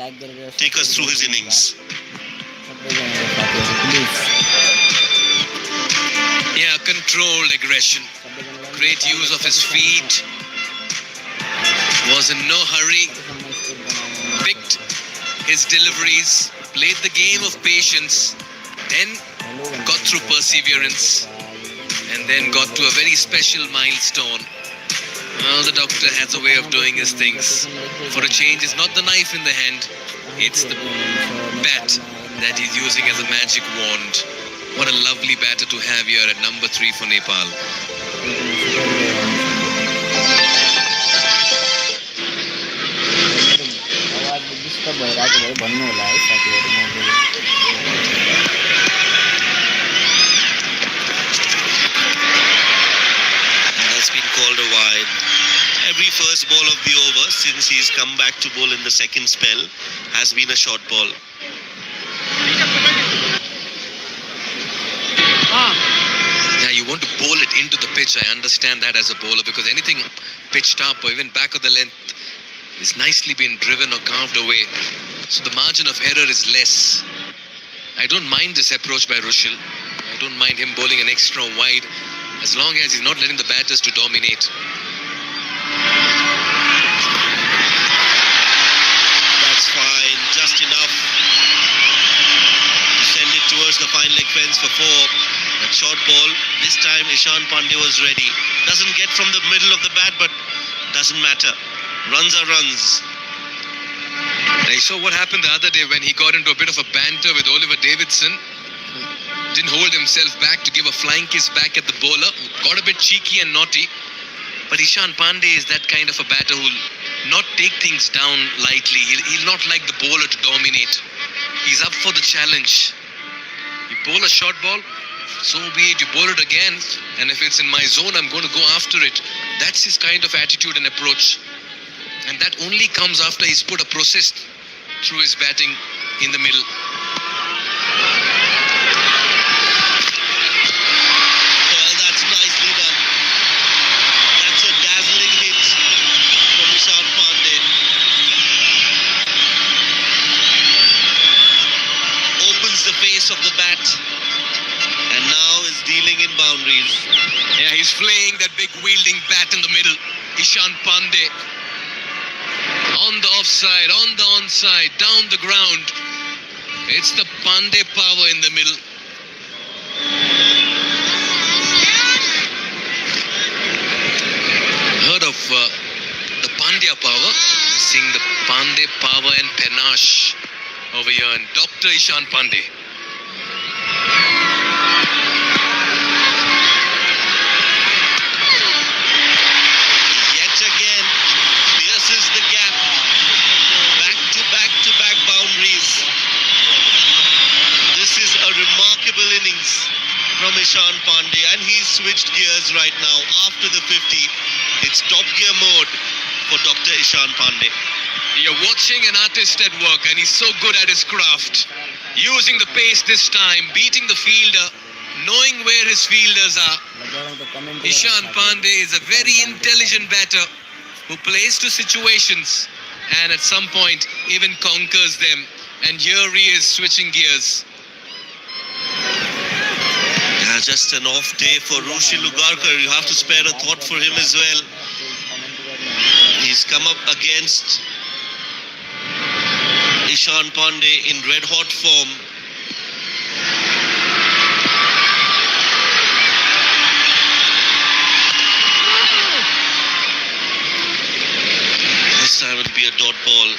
Take us through his innings. Yeah, controlled aggression. Great use of his feet. Was in no hurry. Picked his deliveries. Played the game of patience. Then got through perseverance. And then got to a very special milestone. Well, the doctor has a way of doing his things. For a change, it's not the knife in the hand. It's the bat that he's using as a magic wand. What a lovely batter to have here at number 3 for Nepal. Has been called a wide. Every first ball of the over since he's come back to bowl in the second spell has been a short ball. Yeah, you want to bowl it into the pitch. I understand that as a bowler, because anything pitched up or even back of the length is nicely been driven or carved away. So the margin of error is less. I don't mind this approach by Rushil. I don't mind him bowling an extra wide, as long as he's not letting the batters to dominate. That's fine, just enough to send it towards the fine leg fence for 4. That short ball, this time Ishan Pande was ready. Doesn't get from the middle of the bat, but doesn't matter. Runs are runs. I saw what happened the other day when he got into a bit of a banter with Oliver Davidson. Didn't hold himself back to give a flying kiss back at the bowler. Got a bit cheeky and naughty. But Ishan Pande is that kind of a batter who'll not take things down lightly. He'll not like the bowler to dominate. He's up for the challenge. You bowl a short ball, so be it. You bowl it again, and if it's in my zone, I'm going to go after it. That's his kind of attitude and approach. And that only comes after he's put a process through his batting in the middle. Well, that's nicely done. That's a dazzling hit from Ishan Pande. Opens the face of the bat and now is dealing in boundaries. Yeah, he's flaying that big wielding bat in the middle. Ishan Pande. On the offside, on the onside, down the ground. It's the Pande power in the middle. Heard of the Pandya power? Seeing the Pande power and panache over here, and Dr. Ishan Pande. Yet again, pierces the gap. Back-to-back boundaries. This is a remarkable innings from Ishan Pande, and he's switched gears right now. After the 50, it's top gear mode for Dr. Ishan Pande. You're watching an artist at work, and he's so good at his craft. Using the pace this time, beating the fielder, knowing where his fielders are. Ishan Pande is a very intelligent batter who plays to situations and at some point even conquers them. And here he is switching gears. Yeah, just an off day for Rushil Ugarkar. You have to spare a thought for him as well. He's come up against Ishan Pande in red hot form. This time it'll be a dot ball.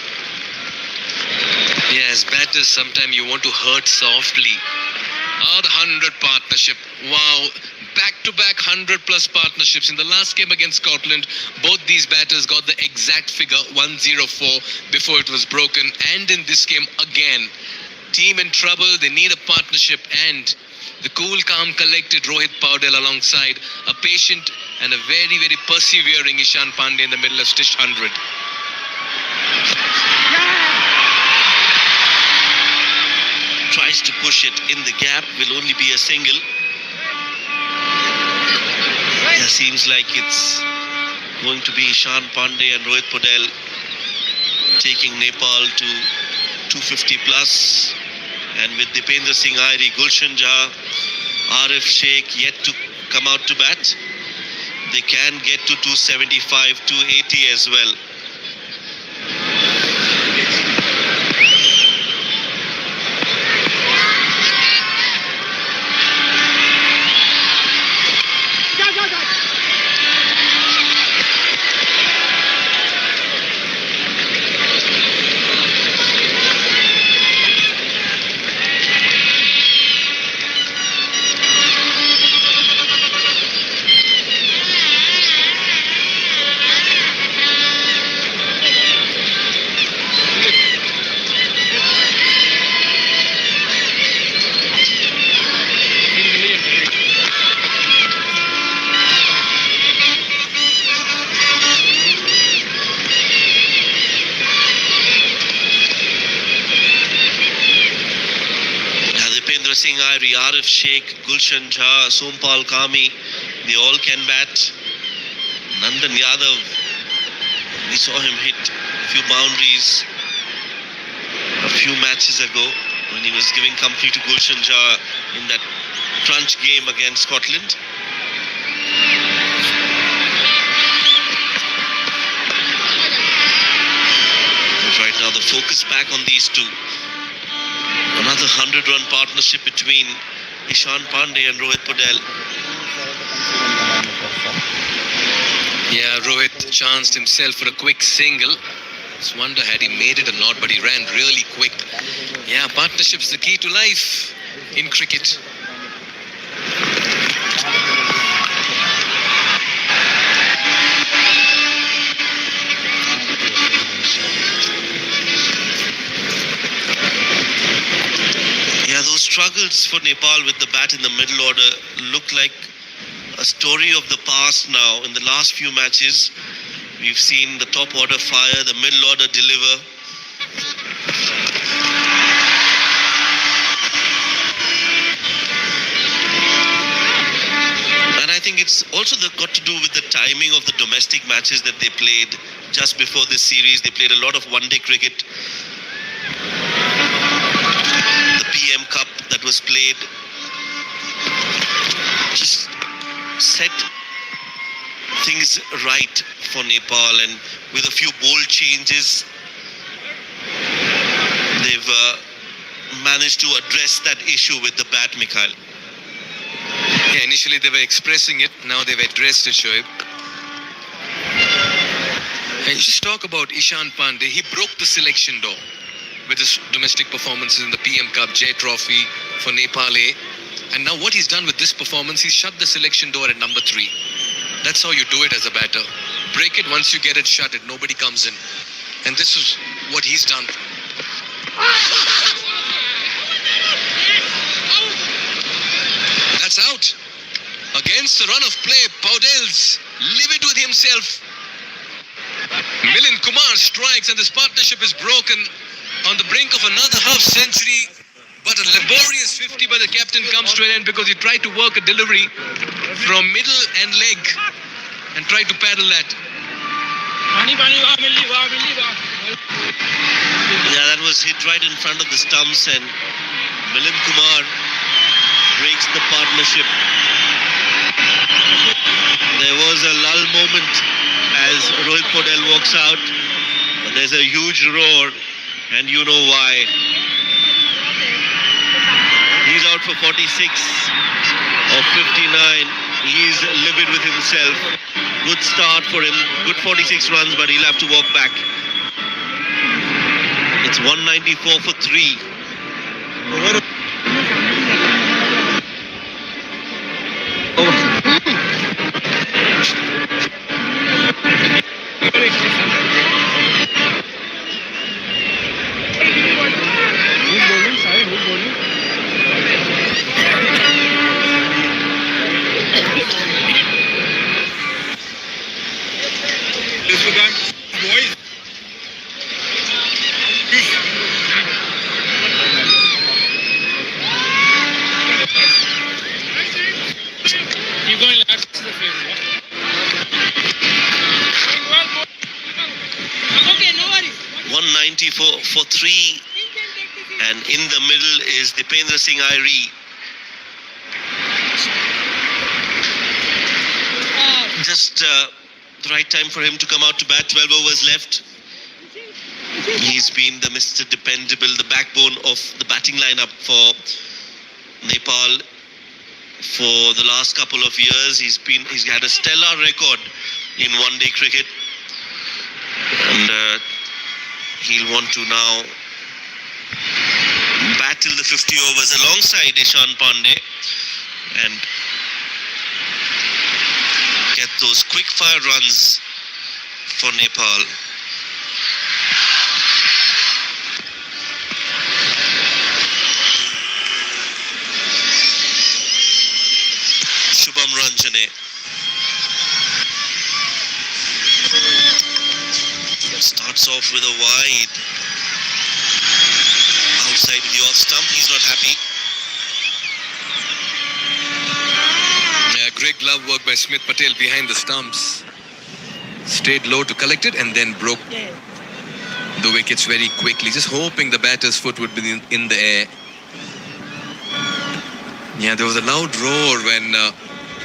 Yes, batters, sometimes you want to hurt softly. Oh, the 100 partnership. Wow. back-to-back 100-plus partnerships. In the last game against Scotland, both these batters got the exact figure 104 before it was broken. And in this game again, team in trouble, they need a partnership, and the cool, calm, collected Rohit Paudel alongside a patient and a very, very persevering Ishan Pande in the middle of stitched 100. Tries to push it in the gap, will only be a single. Yeah, seems like it's going to be Ishan Pande and Rohit Paudel taking Nepal to 250 plus. And with Dipendra Singh Airi, Gulshan Jha, Arif Sheikh yet to come out to bat, they can get to 275, 280 as well. Dipendra Singh Airi, Arif Sheikh, Gulshan Jha, Sompal Kami, they all can bat. Nandan Yadav, we saw him hit a few boundaries a few matches ago when he was giving company to Gulshan Jha in that crunch game against Scotland. But right now the focus back on these two. Another 100-run partnership between Ishan Pande and Rohit Paudel. Yeah, Rohit chanced himself for a quick single. Just wonder had he made it or not, but he ran really quick. Yeah, partnership's the key to life in cricket. Yeah, those struggles for Nepal with the bat in the middle order look like a story of the past now. In the last few matches, we've seen the top order fire, the middle order deliver. And I think it's also got to do with the timing of the domestic matches that they played just before this series. They played a lot of one-day cricket. The PM Cup that was played just set things right for Nepal, and with a few bold changes, they've managed to address that issue with the bat, Mikhail. Yeah, initially they were expressing it, now they've addressed it, Shoaib. Hey, just talk about Ishan Pande. He broke the selection door with his domestic performances in the PM Cup, J Trophy for Nepal A. And now what he's done with this performance, he's shut the selection door at number 3. That's how you do it as a batter. Break it, once you get it, shut it. Nobody comes in. And this is what he's done. That's out. Against the run of play, Paudel's livid with himself. Milind Kumar strikes, and this partnership is broken on the brink of another half century. But a laborious 50 by the captain comes to an end because he tried to work a delivery from middle and leg and tried to paddle that. Yeah, that was hit right in front of the stumps, and Milind Kumar breaks the partnership. There was a lull moment as Rohit Paudel walks out, but there's a huge roar, and you know why. He's out for 46 of 59. He's livid with himself. Good start for him. Good 46 runs, but he'll have to walk back. It's 194 for 3. Over. Keep going, lads. This is the phase, yeah? Okay, no worries. 190 for 3. And in the middle is Dipendra Singh Airi. Just the right time for him to come out to bat. 12 overs left. He's been the Mr. Dependable, the backbone of the batting lineup for Nepal for the last couple of years. He's had a stellar record in one-day cricket, and he'll want to now bat till the 50 overs alongside Ishan Pande and get those quick-fire runs for Nepal. Shubham Ranjane starts off with a wide outside the off stump. He's not happy. Yeah, great glove work by Smith Patel behind the stumps. Stayed low to collect it and then broke the wickets very quickly, just hoping the batter's foot would be in the air. Yeah, there was a loud roar when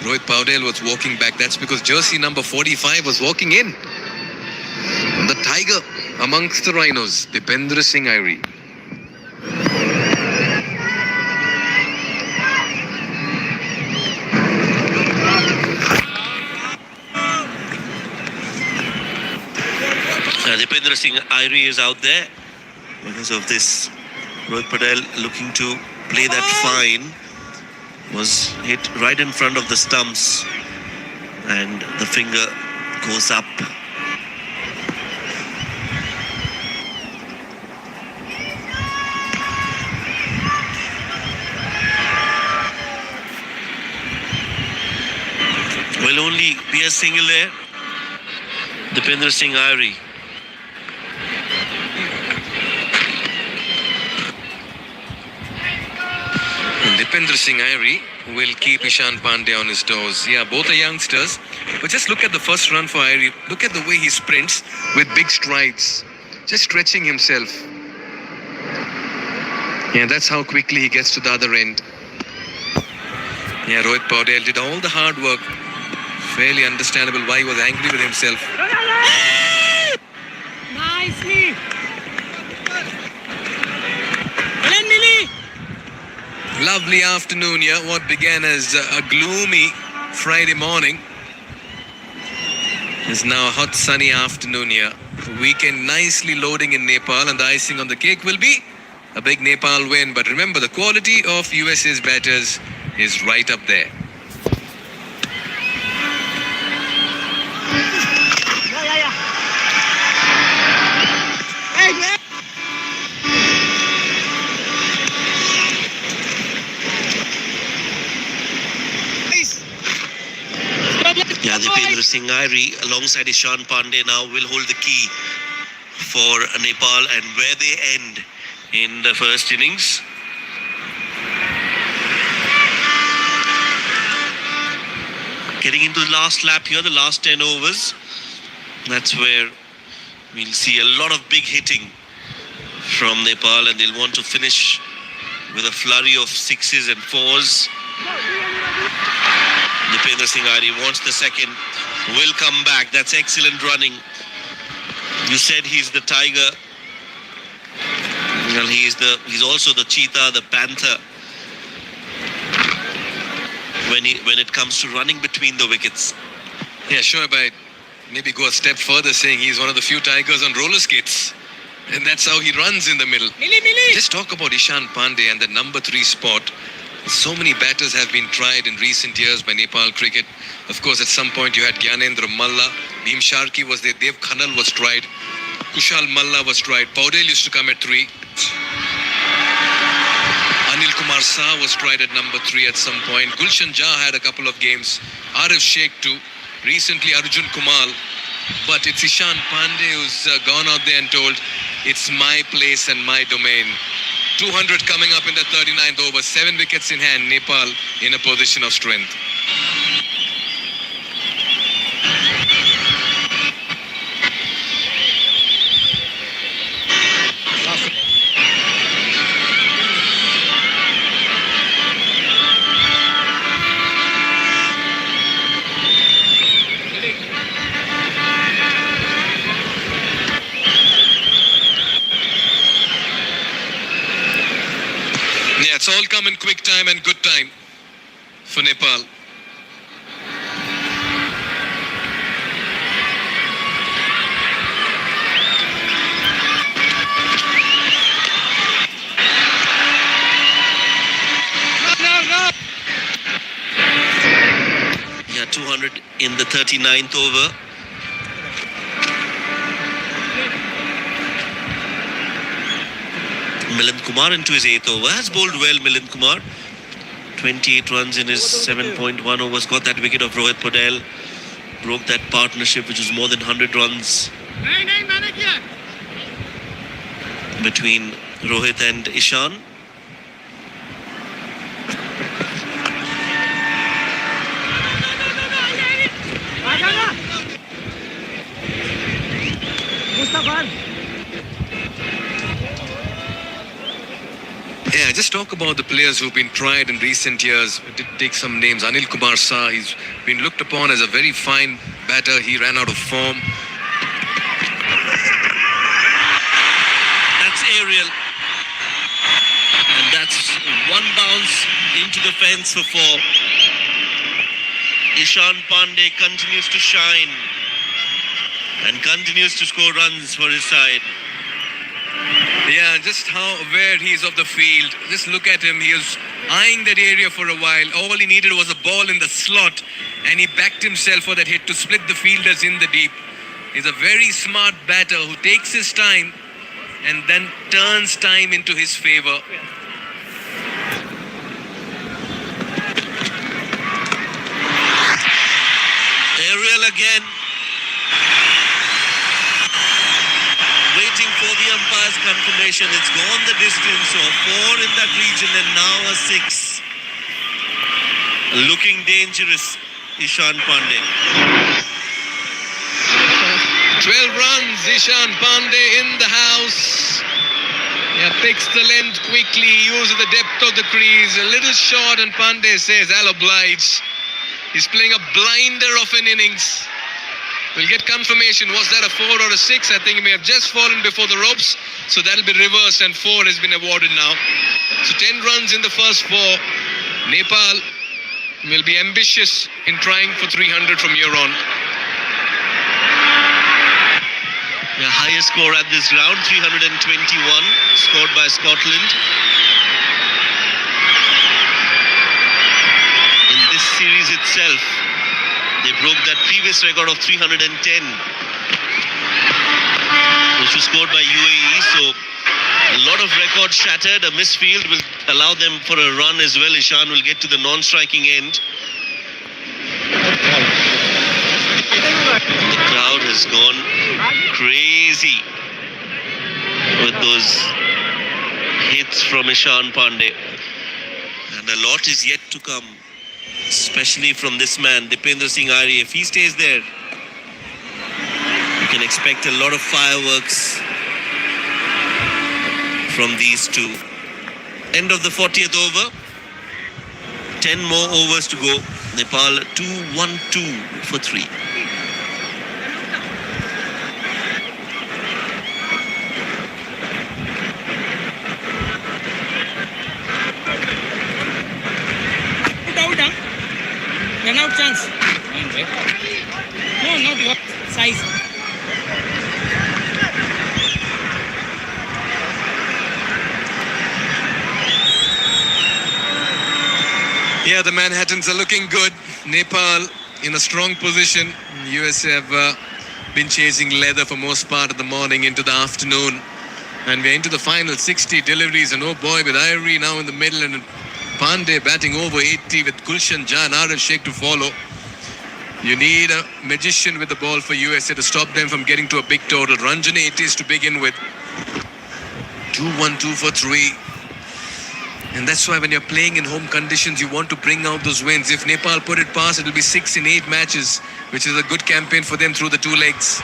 Rohit Paudel was walking back. That's because jersey number 45 was walking in. The tiger amongst the rhinos, Dipendra Singh Airi. Dipendra Singh Airi is out there because of this. Rohit Patel looking to play that fine. Was hit right in front of the stumps and the finger goes up. Will only be a single there. Dipendra Singh Airi. Dipendra Singh Airi will keep Ishan Pande on his toes. Yeah, both are youngsters. But just look at the first run for Airi. Look at the way he sprints with big strides. Just stretching himself. Yeah, that's how quickly he gets to the other end. Yeah, Rohit Paudel did all the hard work. Fairly understandable why he was angry with himself. Nicely. Well done, Millie. Lovely afternoon here. What began as a gloomy Friday morning is now a hot sunny afternoon here. Weekend nicely loading in Nepal, and the icing on the cake will be a big Nepal win. But remember, the quality of USA's batters is right up there. Yeah, Dipendra Singh Airi alongside Ishan Pande now will hold the key for Nepal and where they end in the first innings. Getting into the last lap here, the last 10 overs. That's where we'll see a lot of big hitting from Nepal, and they'll want to finish with a flurry of sixes and fours. Dipendra Singh Airi wants the second, will come back. That's excellent running. You said he's the tiger. Well, he's also the cheetah, the panther. When it comes to running between the wickets. Yeah, sure, but maybe go a step further, saying he's one of the few tigers on roller skates. And that's how he runs in the middle. Millie. Just talk about Ishan Pande and the number 3 spot. So many batters have been tried in recent years by Nepal cricket. Of course, at some point you had Gyanendra Malla, Bhim Sharkey was there, Dev Khanal was tried, Kushal Malla was tried, Paudel used to come at 3. Anil Kumar Shah was tried at number 3 at some point. Gulshan Jha had a couple of games. Arif Sheikh too. Recently Arjun Kumar. But it's Ishan Pande who's gone out there and told, it's my place and my domain. 200 coming up in the 39th over. 7 wickets in hand. Nepal in a position of strength. Yeah, it's all come in quick time and good time for Nepal. Yeah, 200 in the 39th over. Milind Kumar into his 8th over. Has bowled well, Milind Kumar. 28 runs in his 7.1 overs. Got that wicket of Rohit Paudel. Broke that partnership, which was more than 100 runs between Rohit and Ishan. Yeah, just talk about the players who've been tried in recent years. We did take some names. Anil Kumar Shah, he's been looked upon as a very fine batter. He ran out of form. That's aerial. And that's one bounce into the fence for 4. Ishan Pande continues to shine and continues to score runs for his side. Yeah, just how aware he is of the field. Just look at him. He was eyeing that area for a while. All he needed was a ball in the slot, and he backed himself for that hit to split the fielders in the deep. He's a very smart batter who takes his time and then turns time into his favor. Aerial again. Waiting for the umpire's confirmation. It's gone the distance. So 4 in that region and now a 6. Looking dangerous, Ishan Pande. 12 runs, Ishan Pande in the house. Yeah, picks the length quickly, uses the depth of the crease. A little short, and Pande says, I'll oblige. He's playing a blinder of an innings. We'll get confirmation. Was that a 4 or a 6? I think he may have just fallen before the ropes. So that'll be reversed, and 4 has been awarded now. So 10 runs in the first 4. Nepal will be ambitious in trying for 300 from here on. The highest score at this round, 321, scored by Scotland. In this series itself, they broke that previous record of 310, which was scored by UAE. So a lot of records shattered. A misfield will allow them for a run as well. Ishan will get to the non-striking end. The crowd has gone crazy with those hits from Ishan Pande. And a lot is yet to come, especially from this man, Dipendra Singh Arya. If he stays there, you can expect a lot of fireworks from these two. End of the 40th over. 10 more overs to go. Nepal 2-1-2 for 3. Run out chance. No, not your size. Yeah, the Manhattans are looking good. Nepal in a strong position. USA have been chasing leather for most part of the morning into the afternoon. And we're into the final 60 deliveries. And oh boy, with Irie now in the middle and Pande batting over 80 with Gulshan Jha and Arif Sheikh to follow. You need a magician with the ball for USA to stop them from getting to a big total. Ranjane it is to begin with. 2-1, 2 for 3. And that's why when you're playing in home conditions, you want to bring out those wins. If Nepal put it past, it'll be 6 in 8 matches, which is a good campaign for them through the 2 legs.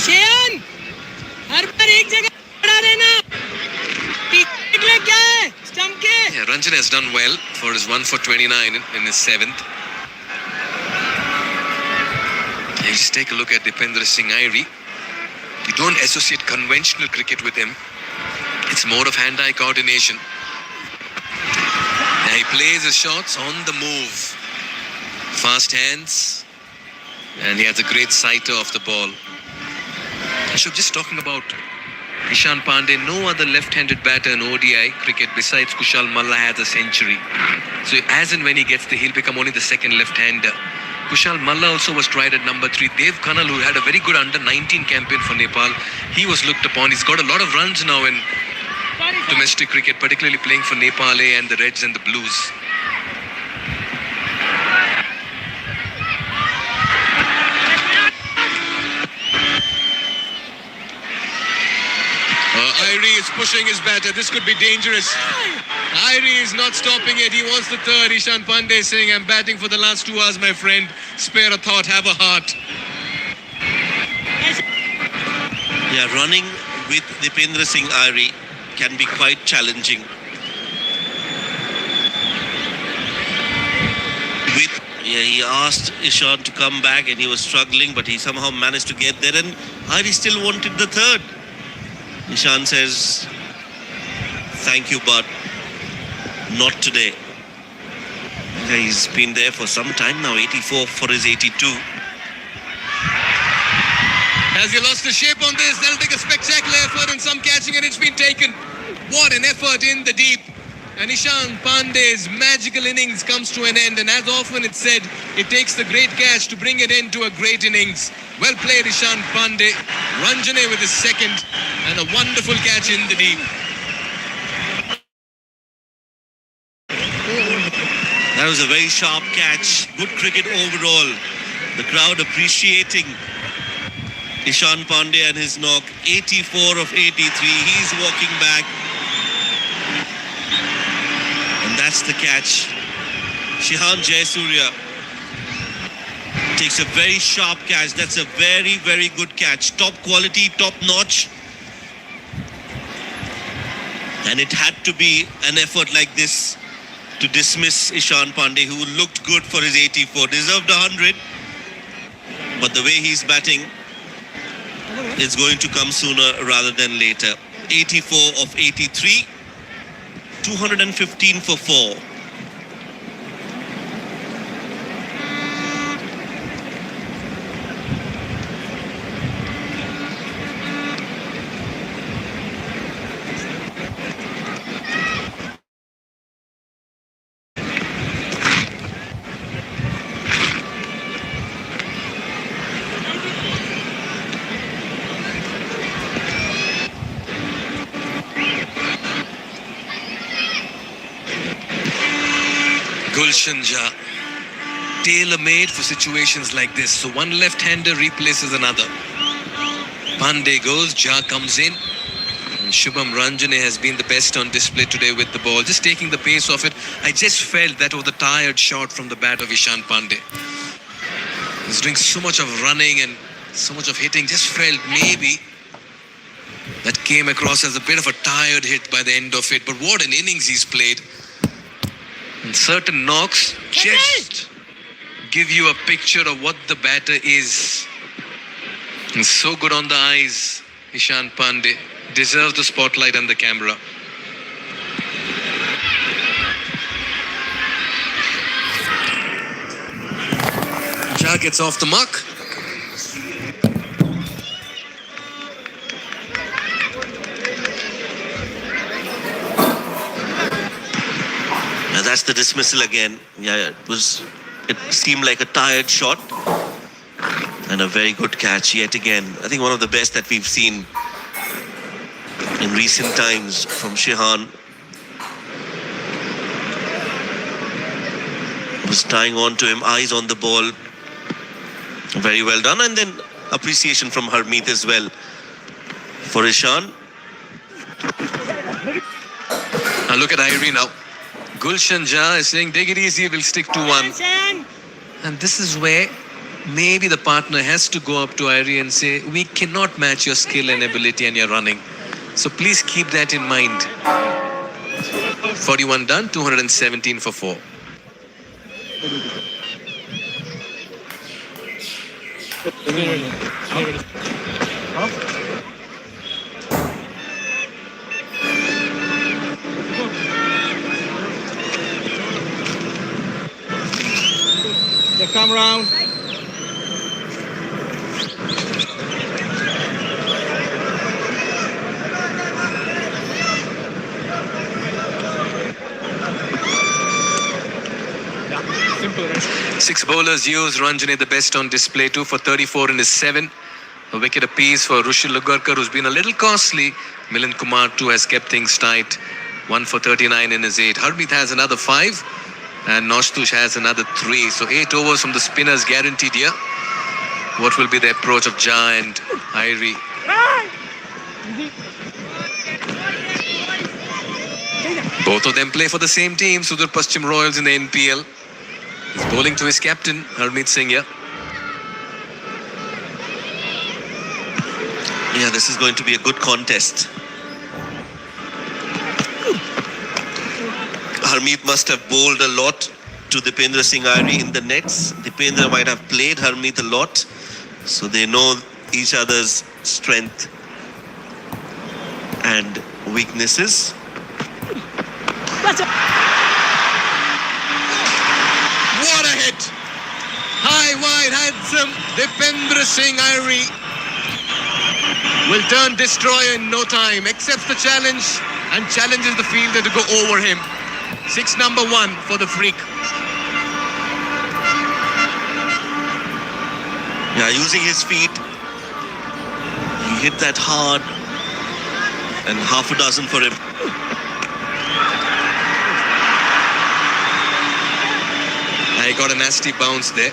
शेयन हर बार एक जगह खड़ा रहना निकले क्या है stump के Yeah, Ranjan has done well for his 1 for 29 in his 7th. You just take a look at Dipendra Singh Irie. You don't associate conventional cricket with him. It's more of hand-eye coordination. And he plays his shots on the move. Fast hands. And he has a great sighter of the ball. So just talking about Ishan Pande, no other left-handed batter in ODI cricket besides Kushal Malla has a century. So as and when he gets there, he'll become only the second left-hander. Kushal Malla also was tried at number 3. Dev Khanal, who had a very good under-19 campaign for Nepal, he was looked upon. He's got a lot of runs now in domestic cricket, particularly playing for Nepal A and the Reds and the Blues. Irie is pushing his batter. This could be dangerous. Irie is not stopping it. He wants the third. Ishan Pande is saying, I'm batting for the last 2 hours, my friend. Spare a thought, have a heart. Yeah, running with Dipendra Singh Irie can be quite challenging. He asked Ishan to come back and he was struggling, but he somehow managed to get there, and Irie still wanted the third. Ishan says, thank you, but not today. Yeah, he's been there for some time now, 84 for his 82. Has he lost the shape on this? That'll take a spectacular effort and some catching, and it's been taken. What an effort in the deep. And Ishan Pande's magical innings comes to an end, and as often it's said, it takes the great catch to bring it into a great innings. Well played, Ishan Pande. Ranjane with his second, and a wonderful catch in the deep. That was a very sharp catch. Good cricket overall. The crowd appreciating Ishan Pande and his knock. 84 of 83. He's walking back. And that's the catch. Shihan Jayasuriya takes a very sharp catch. That's a very, very good catch. Top quality, top notch. And it had to be an effort like this to dismiss Ishan Pande, who looked good for his 84. Deserved 100. But the way he's batting, it's going to come sooner rather than later. 84 of 83. 215 for 4. Gulshan Jha, tailor-made for situations like this. So one left-hander replaces another. Pande goes, Jha comes in. And Shubham Ranjane has been the best on display today with the ball. Just taking the pace off it. I just felt that was the tired shot from the bat of Ishan Pande. He's doing so much of running and so much of hitting. Just felt maybe that came across as a bit of a tired hit by the end of it. But what an innings he's played. And certain knocks just give you a picture of what the batter is. And so good on the eyes, Ishan Pande. Deserves the spotlight and the camera. Jha gets off the mark. that's the dismissal again. Yeah, it seemed like a tired shot. And a very good catch yet again. I think one of the best that we've seen in recent times from Shehan. Was tying on to him, eyes on the ball. Very well done. And then appreciation from Harmeet as well for Ishan. Now look at Irie now. Gulshan Jha is saying, take it easy, we'll stick to one. And this is where maybe the partner has to go up to Irie and say, we cannot match your skill and ability and your running. So please keep that in mind. 41 done, 217 for 4. They come round. Simple, right? 6 bowlers used. Ranjane the best on display, 2 for 34 in his 7. A wicket apiece for Rushil Lugarkar, who's been a little costly. Milind Kumar too has kept things tight. 1 for 39 in his 8. Harmeet has another 5. And Noshtush has another 3. So 8 overs from the spinners guaranteed here. What will be the approach of Jha and Irie? Both of them play for the same team, Sudar Paschim Royals in the NPL. He's bowling to his captain, Harmeet Singh here. Yeah, this is going to be a good contest. Harmeet must have bowled a lot to Dipendra Singh Irie in the nets. Dipendra might have played Harmeet a lot, so they know each other's strength and weaknesses. What a hit! High, wide, handsome Dipendra Singh Irie will turn destroyer in no time. Accepts the challenge and challenges the fielder to go over him. 6 number 1 for the freak. Yeah, using his feet, he hit that hard, and half a dozen for him. I got a nasty bounce there.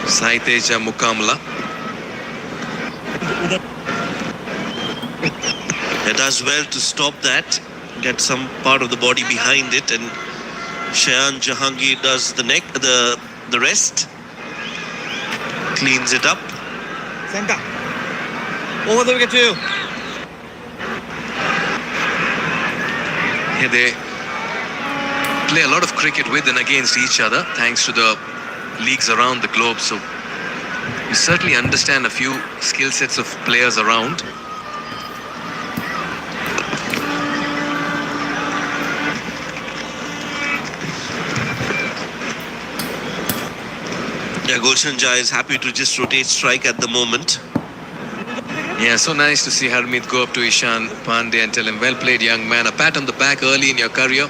Saiteja Mukamla. It does well to stop that, get some part of the body behind it, and Shehan Jahangir does the rest, cleans it up. Center. Over the wicket too. Here they play a lot of cricket with and against each other, thanks to the leagues around the globe. So you certainly understand a few skill sets of players around. Yeah, Gulshan Jha is happy to just rotate strike at the moment. Yeah, so nice to see Harmeet go up to Ishan Pande and tell him, well played, young man. A pat on the back early in your career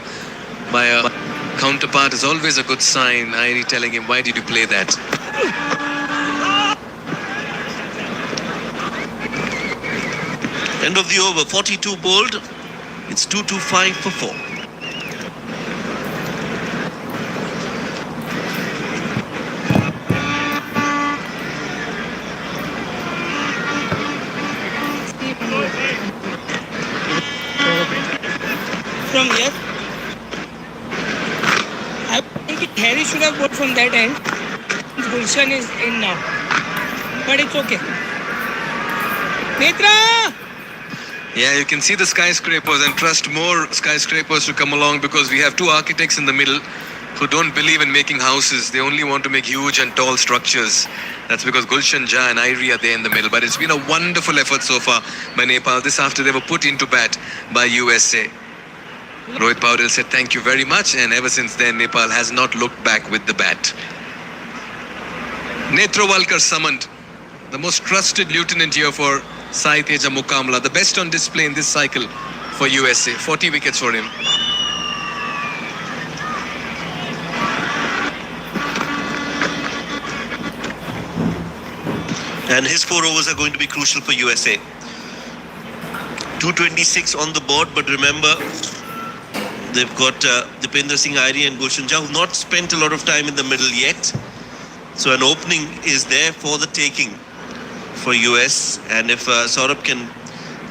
by a counterpart is always a good sign. Irie telling him, why did you play that? End of the over, 42 bowled. It's 2-5 for 4. From here, I think Harry should have bowled from that end. Gulshan is in now, but it's okay. Netra! Yeah, you can see the skyscrapers and trust more skyscrapers to come along, because we have 2 architects in the middle who don't believe in making houses. They only want to make huge and tall structures. That's because Gulshan Jha and Irie are there in the middle. But it's been a wonderful effort so far by Nepal. This after they were put into bat by USA. Rohit Paudel said thank you very much, and ever since then Nepal has not looked back with the bat. Netrawalkar summoned, the most trusted lieutenant here for Saiteja Mukamla, the best on display in this cycle. for USA. 40 wickets for him. And his 4 overs are going to be crucial for USA. 226 on the board, but remember, they've got Dipendra Singh Airi and Gulshan Jha, who've not spent a lot of time in the middle yet. So an opening is there for the taking for US. And if Saurabh can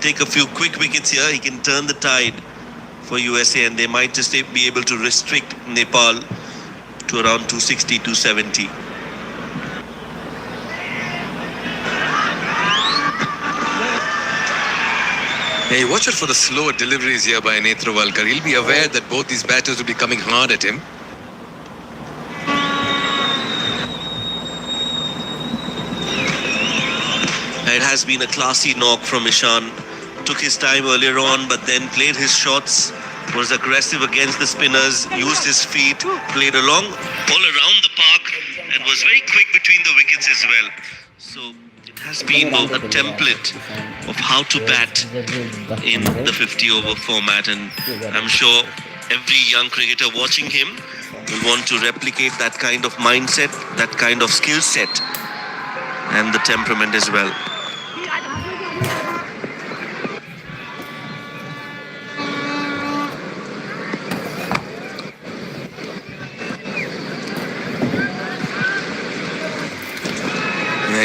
take a few quick wickets here, he can turn the tide for USA, and they might just be able to restrict Nepal to around 260, 270. Hey, watch out for the slower deliveries here by Netravalkar. He'll be aware that both these batters will be coming hard at him. It has been a classy knock from Ishan. Took his time earlier on, but then played his shots, was aggressive against the spinners, used his feet, played along all around the park, and was very quick between the wickets as well. So it has been a template of how to bat in the 50-over format, and I'm sure every young cricketer watching him will want to replicate that kind of mindset, that kind of skill set, and the temperament as well.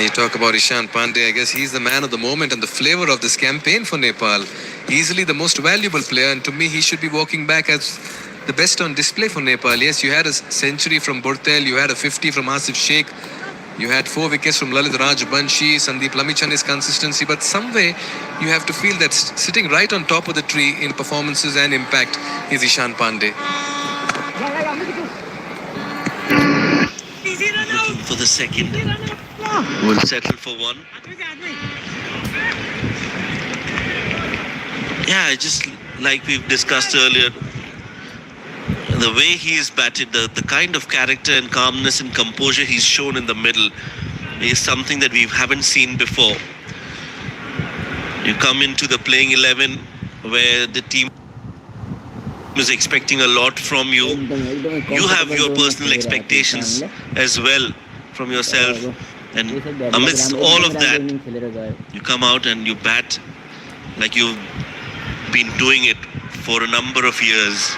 You talk about Ishan Pande, I guess he's the man of the moment and the flavor of this campaign for Nepal. Easily the most valuable player, and to me he should be walking back as the best on display for Nepal. Yes, you had a century from Burtel, you had a 50 from Asif Sheikh, you had 4 wickets from Lalit Rajbanshi, Sandeep Lamichand's consistency, but some way you have to feel that sitting right on top of the tree in performances and impact is Ishan Pande. Looking for the second. Will settle for 1. Yeah, just like we've discussed earlier, the way he is batted, the kind of character and calmness and composure he's shown in the middle is something that we haven't seen before. You come into the playing 11 where the team is expecting a lot from you. You have your personal expectations as well from yourself. And amidst all of that, you come out and you bat like you've been doing it for a number of years.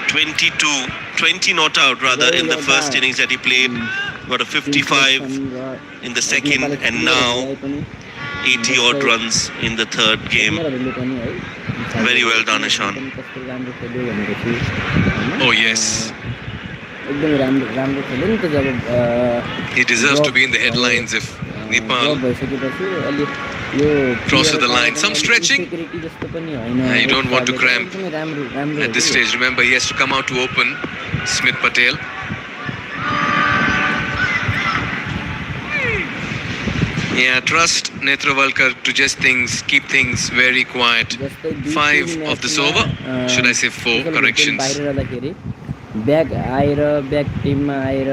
20 not out rather in the first innings that he played. Got a 55 in the second, and now 80 odd runs in the third game. Very well done, Ishan. Oh yes. He deserves to be in the headlines if Nepal crosses the line. Some stretching. You don't want to cramp at this stage. Remember, he has to come out to open. Smith Patel. Yeah, trust Netravalkar to just keep things very quiet. 5 of this over. Should I say 4 corrections? Back आएर back टिममा आएर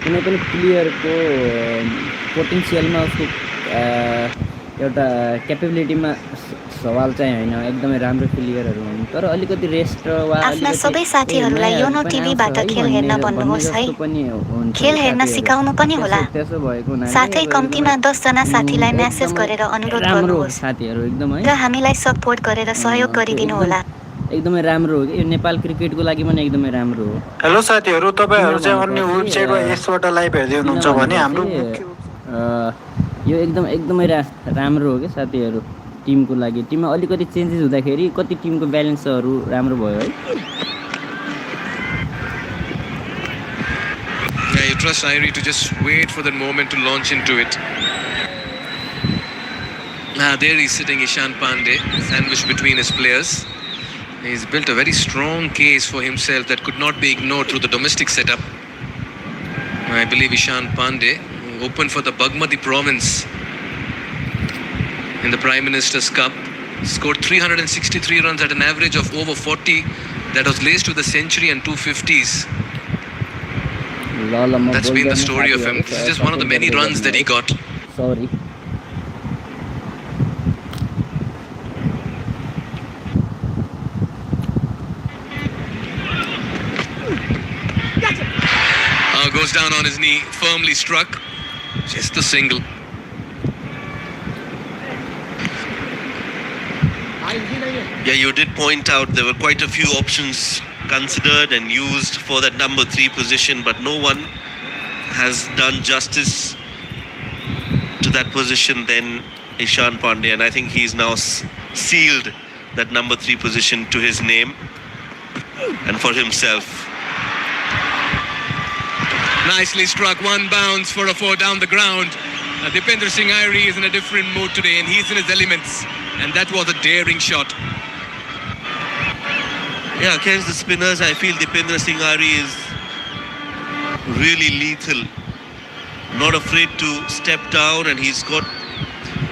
कुनै पनि प्लेयरको पोटेन्सियलमा उसको एउटा क्यापेबिलिटीमा सवाल चाहिँ हैन, एकदमै राम्रो प्लेयरहरु हुन्, तर अलिकति रेस्ट वा आफ्ना सबै साथीहरुलाई योनो टिभीबाट खेल हेर्न भन्नुहोस् है। खेल हेर्न सिकाउनु पनि होला। साथै कम्तीमा 10 जना साथीलाई मेसेज गरेर अनुरोध गर्नुहोस् साथीहरु एकदमै र हामीलाई सपोर्ट गरेर सहयोग गरिदिनु होला। एकदमै राम्रो हो कि यो नेपाल क्रिकेटको लागि पनि एकदमै राम्रो हो। हेलो साथीहरु, तपाईहरु चाहिँ अन्य वेबसाइटमा यसबाट लाइभ हेर्दै हुनुहुन्छ भने हाम्रो यो एकदमै राम्रो हो के साथीहरु, टिमको लागि। टिममा अलिकति चेन्जेस हुँदाखेरि कति टिमको ब्यालेन्सहरु राम्रो भयो है। Yeah, you trust Airi to just wait for that moment to launch into it. There he's sitting, Ishan Pande, sandwiched between his players. He's built a very strong case for himself that could not be ignored through the domestic setup. I believe Ishan Pande opened for the Bagmati province in the Prime Minister's Cup. Scored 363 runs at an average of over 40. That was laced with a century and 250s. That's been the story of him. This is just one of the many runs that he got. Sorry. goes down on his knee, firmly struck. Just a single. Yeah, you did point out there were quite a few options considered and used for that number 3 position, but no one has done justice to that position than Ishan Pande, and I think he's now sealed that number 3 position to his name and for himself. Nicely struck, one bounce for a 4 down the ground. Dipendra Singh Airi is in a different mood today and he's in his elements, and that was a daring shot. Yeah, against the spinners, I feel Dipendra Singh Airi is really lethal. Not afraid to step down, and he's got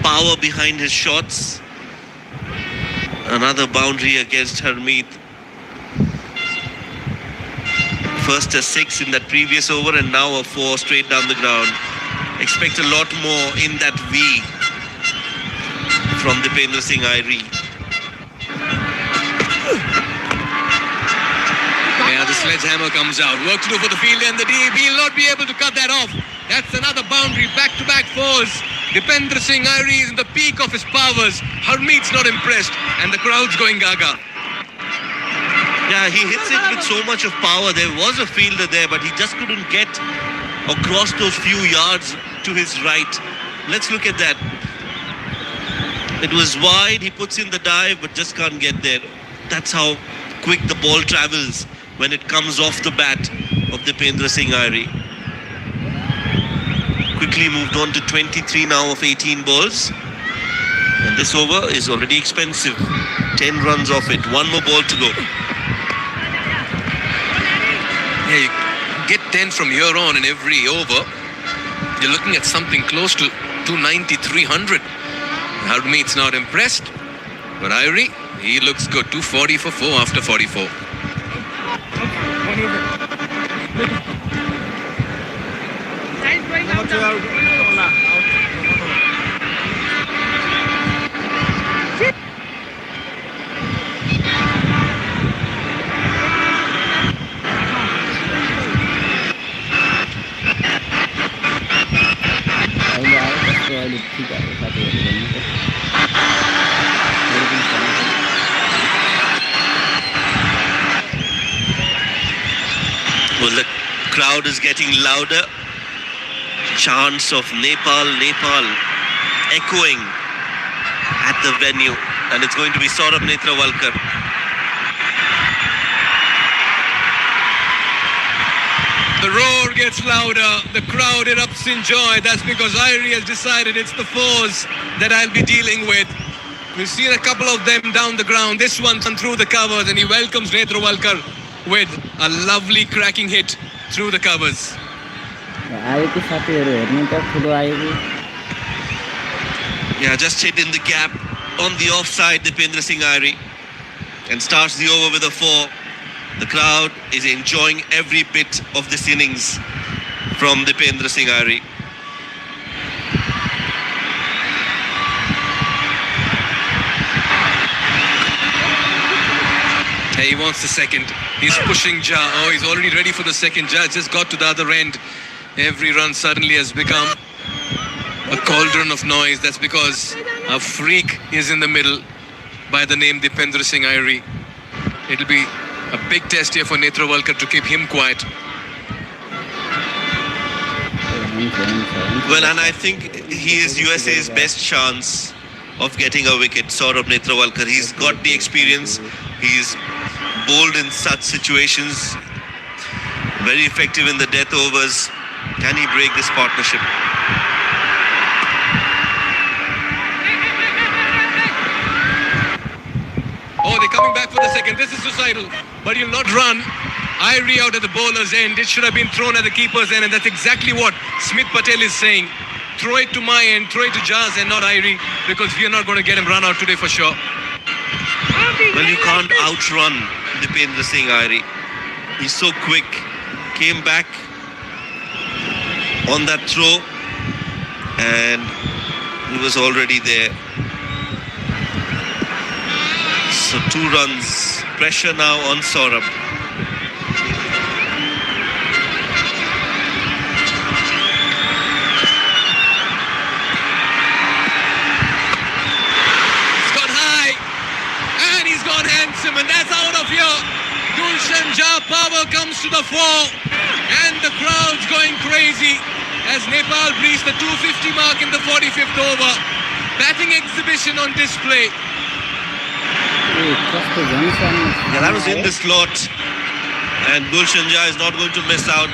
power behind his shots. Another boundary against Harmeet. First a 6 in that previous over, and now a 4 straight down the ground. Expect a lot more in that V from Dipendra Singh Airi. Yeah, the sledgehammer comes out. Work to do for the fielder, and the DAB will not be able to cut that off. That's another boundary, back-to-back 4s. Dipendra Singh Airi is in the peak of his powers. Harmeet's not impressed, and the crowd's going gaga. Yeah, he hits it with so much of power. There was a fielder there, but he just couldn't get across those few yards to his right. Let's look at that. It was wide, he puts in the dive, but just can't get there. That's how quick the ball travels when it comes off the bat of Dipendra Singh Airi. Quickly moved on to 23 now of 18 balls. And this over is already expensive. 10 runs off it. One more ball to go. Yeah, you get 10 from here on in every over. You're looking at something close to 290, 300. Harmeet's not impressed. But Airi, he looks good. 240 for 4 after 44. Well, the crowd is getting louder. Chants of Nepal, Nepal echoing at the venue. And it's going to be Saurabh Netrawalkar. The roar gets louder. The crowd erupts in joy. That's because Airi has decided it's the 4s that I'll be dealing with. We've seen a couple of them down the ground. This one through the covers, and he welcomes Netrawalkar with a lovely cracking hit through the covers. Yeah, just hit in the gap on the offside, Dipendra Singh Airi, and starts the over with a 4. The crowd is enjoying every bit of this innings from Dipendra Singh Airi. Hey, he wants the second. He's pushing Ja. Oh, he's already ready for the second. Ja just got to the other end. Every run suddenly has become a cauldron of noise. That's because a freak is in the middle by the name Dipendra Singh Airi. It'll be a big test here for Netrawalkar to keep him quiet. Well, and I think he is USA's best chance of getting a wicket, Saurabh Netrawalkar. He's got the experience. He's bowled in such situations. Very effective in the death overs. Can he break this partnership? Oh, they're coming back for the second. This is suicidal. But he'll not run. Airi out at the bowler's end. It should have been thrown at the keeper's end. And that's exactly what Smith Patel is saying. Throw it to my end. Throw it to Jaz and not Airi. Because we are not going to get him run out today for sure. Well, you can't outrun Dipendra Singh Airi. He's so quick. Came back on that throw. And he was already there. So 2 runs. Pressure now on Saurabh. power comes to the fore and the crowd's going crazy as Nepal breach the 250 mark in the 45th over. Batting exhibition on display. Yeah, that was in the slot. And Gulshan Jha is not going to miss out.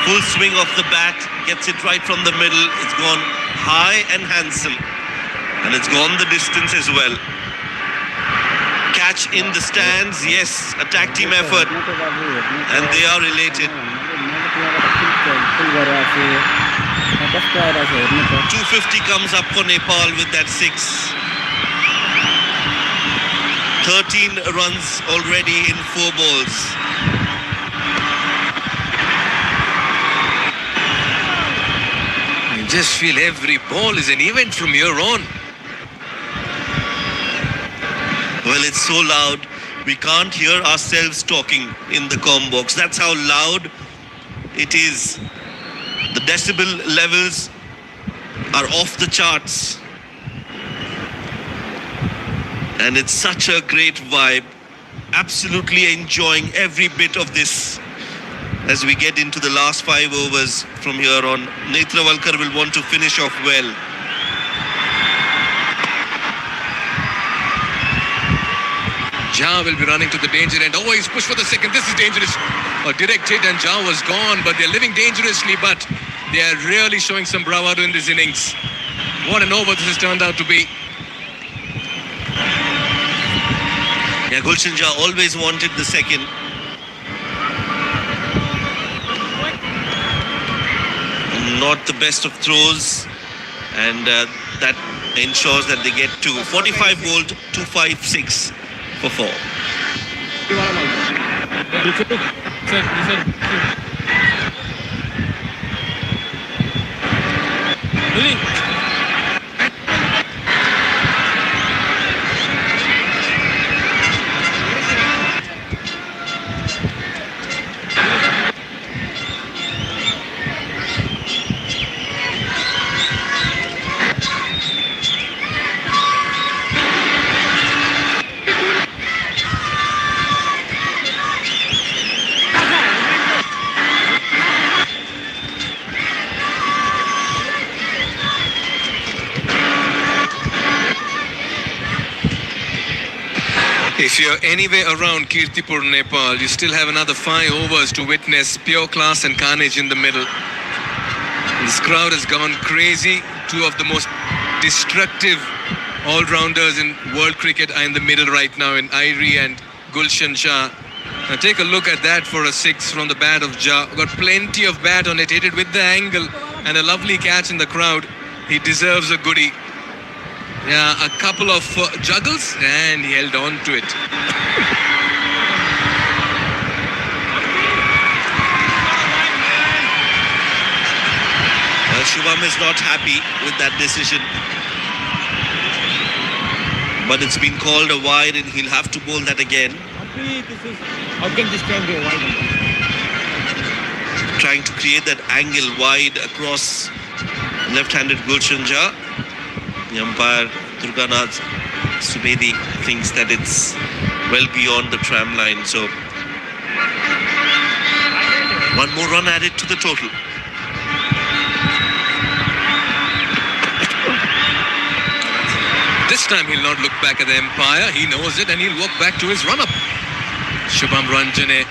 Full swing of the bat, gets it right from the middle. It's gone high and handsome. And it's gone the distance as well. Catch in the stands, yes, a tag team effort. And they are related. 250 comes up for Nepal with that 6. 13 runs already in 4 balls. You just feel every ball is an event from here on. Well, it's so loud, we can't hear ourselves talking in the comm box. That's how loud it is. The decibel levels are off the charts. And it's such a great vibe. Absolutely enjoying every bit of this as we get into the last 5 overs from here on. Netrawalkar will want to finish off well. Jha will be running to the danger end. Oh, he's pushed for the second. This is dangerous. A direct hit and Jha was gone, but they're living dangerously, but they are really showing some bravado in this innings. What an over this has turned out to be. Yeah, Gulshan Jha always wanted the second. Not the best of throws, and that ensures that they get to 45 bowled, 256 for 4. If you're anywhere around Kirtipur, Nepal, you still have another 5 overs to witness pure class and carnage in the middle. This crowd has gone crazy. 2 of the most destructive all-rounders in world cricket are in the middle right now in Airi and Gulshan Jha. Now take a look at that for a 6 from the bat of Jha. Got plenty of bat on it, hit it with the angle and a lovely catch in the crowd. He deserves a goodie. Yeah, a couple of juggles and he held on to it. Shubham is not happy with that decision. But it's been called a wide and he'll have to bowl that again. How can this can be a wide? Trying to create that angle wide across left-handed Gulshan Jha. The umpire Durganath Subedi thinks that it's well beyond the tram line, so 1 more run added to the total. This time he'll not look back at the umpire. He knows it and he'll walk back to his run-up. Shubham Ranjane.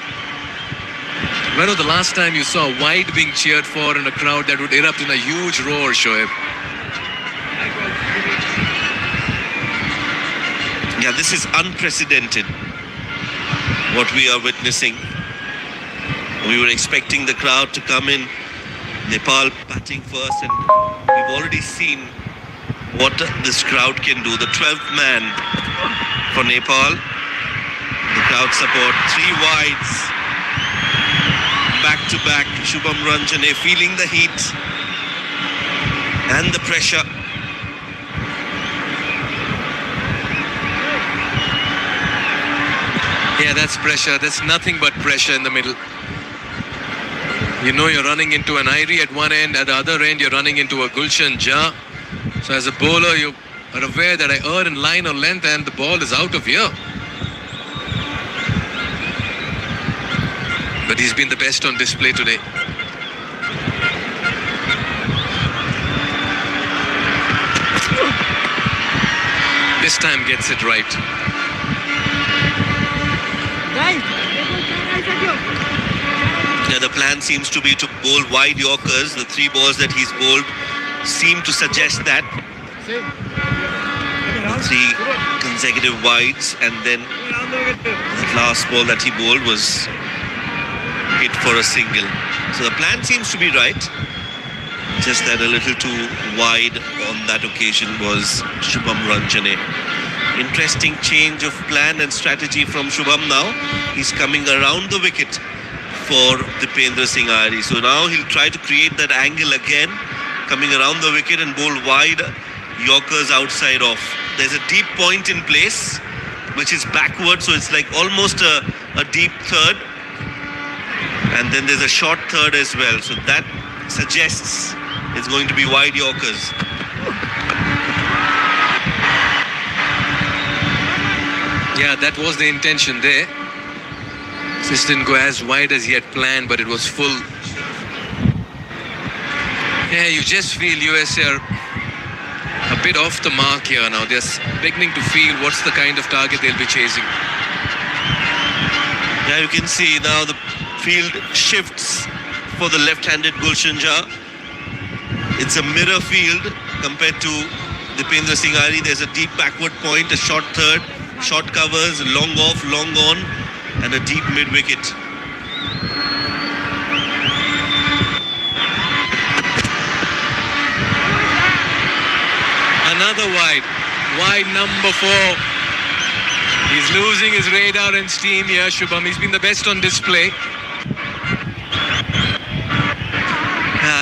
When was the last time you saw a wide being cheered for in a crowd that would erupt in a huge roar, Shoaib? Yeah, this is unprecedented, what we are witnessing. We were expecting the crowd to come in, Nepal batting first, and we've already seen what this crowd can do. The 12th man for Nepal. The crowd support, 3 wides, back to back. Shubham Ranjane feeling the heat and the pressure. Yeah, that's pressure. That's nothing but pressure in the middle. You know you're running into an Airi at one end, at the other end you're running into a Gulshan Jha. So as a bowler, you are aware that I err in line or length and the ball is out of here. But he's been the best on display today. This time gets it right. Yeah, the plan seems to be to bowl wide Yorkers. The 3 balls that he's bowled seem to suggest that. 3 consecutive wides, and then that last ball that he bowled was hit for a single. So the plan seems to be right. Just that a little too wide on that occasion was Shubham Ranjane. Interesting change of plan and strategy from Shubham now. He's coming around the wicket for Dipendra Singh Iyer. So now he'll try to create that angle again, coming around the wicket and bowl wide Yorkers outside off. There's a deep point in place, which is backward, so it's like almost a deep third. And then there's a short third as well. So that suggests it's going to be wide Yorkers. Yeah, that was the intention there. This didn't go as wide as he had planned, but it was full. Yeah, you just feel USA are a bit off the mark here now. They're beginning to feel what's the kind of target they'll be chasing. Yeah, you can see now the field shifts for the left-handed Gulshan Jha. It's a mirror field compared to Dipendra Singh Iyer. There's a deep backward point, a short third, short covers, long off, long on, and a deep mid-wicket. Another wide number 4. He's losing his radar and steam here, Shubham. He's been the best on display.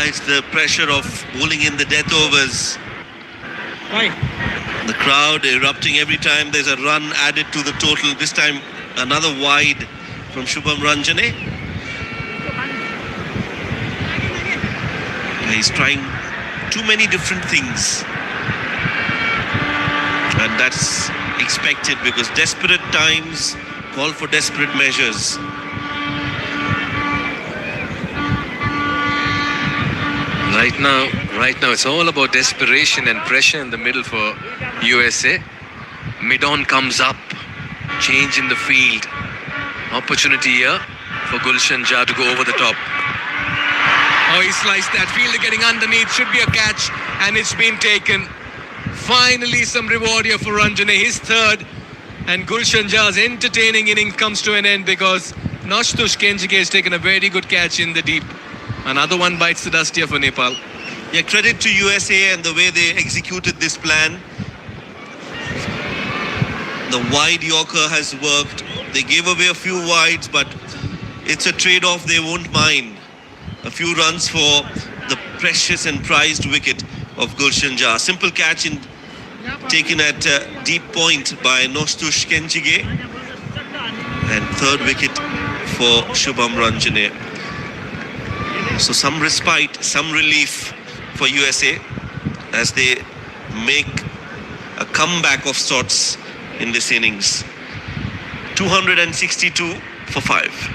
It's the pressure of bowling in the death overs. The crowd erupting every time there's a run added to the total. This time another wide from Shubham Ranjane. He's trying too many different things, and that's expected because desperate times call for desperate measures. Right now it's all about desperation and pressure in the middle for USA. Mid-on comes up, change in the field. Opportunity here for Gulshan Jha to go over the top. Oh, he sliced that. Fielder getting underneath, should be a catch, and it's been taken. Finally some reward here for Ranjane, his 3rd, and Gulshan Jha's entertaining inning comes to an end because Noshtush Kenjike has taken a very good catch in the deep. Another one bites the dust here for Nepal. Yeah, credit to USA and the way they executed this plan. The wide Yorker has worked. They gave away a few wides, but it's a trade-off they won't mind. A few runs for the precious and prized wicket of Gulshan Jha. Simple catch taken at deep point by Noshtush Kenjige. And 3rd wicket for Shubham Ranjane. So some respite, some relief for USA as they make a comeback of sorts in this innings. 262 for 5.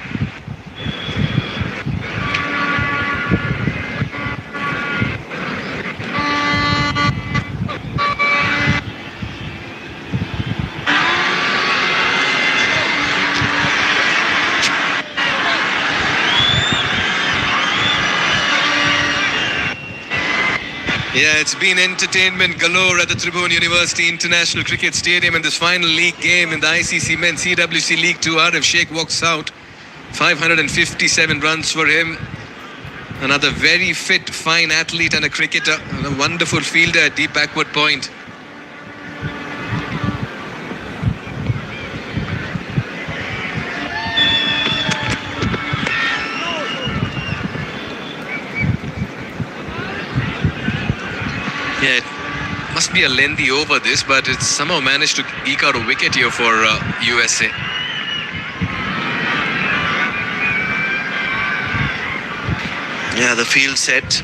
Yeah, it's been entertainment galore at the Tribhuvan University International Cricket Stadium in this final league game in the ICC Men's CWC League 2. Arif Sheikh walks out. 557 runs for him. Another very fit, fine athlete and a cricketer. And a wonderful fielder at deep backward point. Yeah, it must be a lengthy over this, but it's somehow managed to eke out a wicket here for USA. Yeah, the field set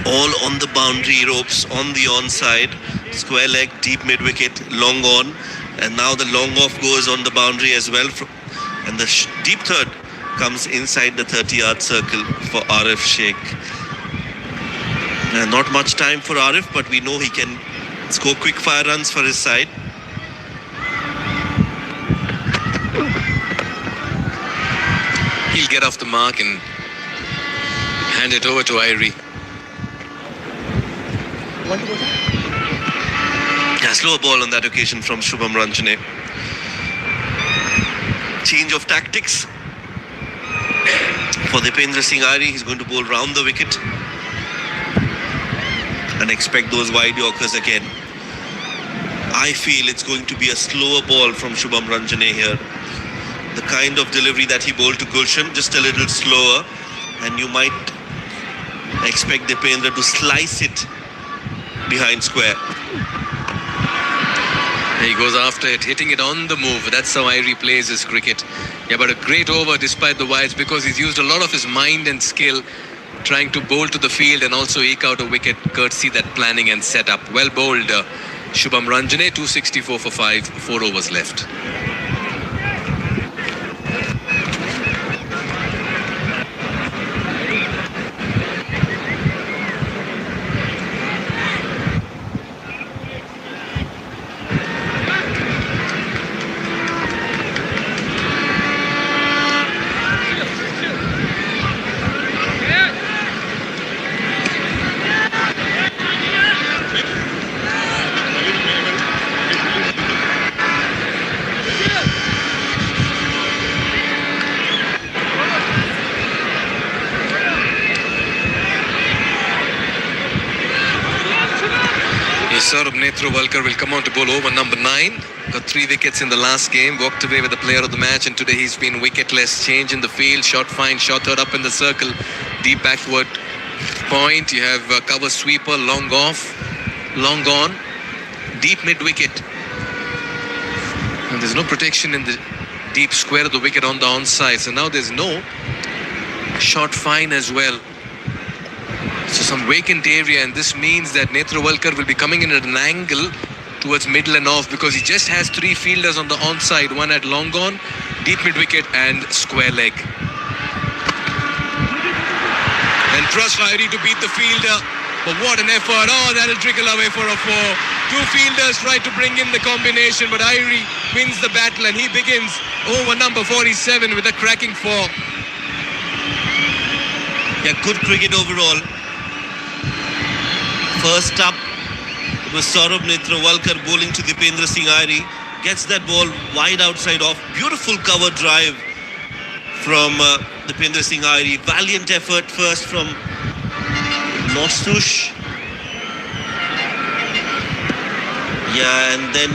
all on the boundary ropes, on the onside. Square leg, deep mid-wicket, long on. And now the long off goes on the boundary as well. And the deep third comes inside the 30-yard circle for Arif Sheikh. Not much time for Arif, but we know he can score quick fire runs for his side. He'll get off the mark and hand it over to Irie. Yeah, slower ball on that occasion from Shubham Ranjane. Change of tactics for Dipendra Singh Irie. He's going to bowl round the wicket and expect those wide Yorkers again. I feel it's going to be a slower ball from Shubham Ranjane here. The kind of delivery that he bowled to Gulshan, just a little slower, and you might expect Dipendra to slice it behind square. He goes after it, hitting it on the move. That's how Irie plays his cricket. Yeah, but a great over despite the wides, because he's used a lot of his mind and skill trying to bowl to the field and also eke out a wicket courtesy that planning and setup. Well bowled, Shubham Ranjane, 264 for 5, 4 overs left. Saurabh Netrowalkar will come on to bowl over number 9. Got 3 wickets in the last game. Walked away with the player of the match, and today he's been wicketless. Change in the field. Shot fine. Shot third up in the circle. Deep backward point. You have cover sweeper. Long off. Long on. Deep mid wicket. And there's no protection in the deep square of the wicket on the onside. So now there's no shot fine as well. So some vacant area, and this means that Netrowalkar will be coming in at an angle towards middle and off, because he just has 3 fielders on the onside, one at long on, deep mid wicket and square leg. And trust Irie to beat the fielder, but what an effort. Oh, that'll trickle away for a 4. 2 fielders try to bring in the combination, but Irie wins the battle, and he begins over number 47 with a cracking 4. Yeah, good cricket overall. First up was Saurabh Netrowalkar bowling to Dipendra Singh Irie. Gets that ball wide outside off. Beautiful cover drive from Dipendra Singh Irie. Valiant effort first from Nostush. Yeah, and then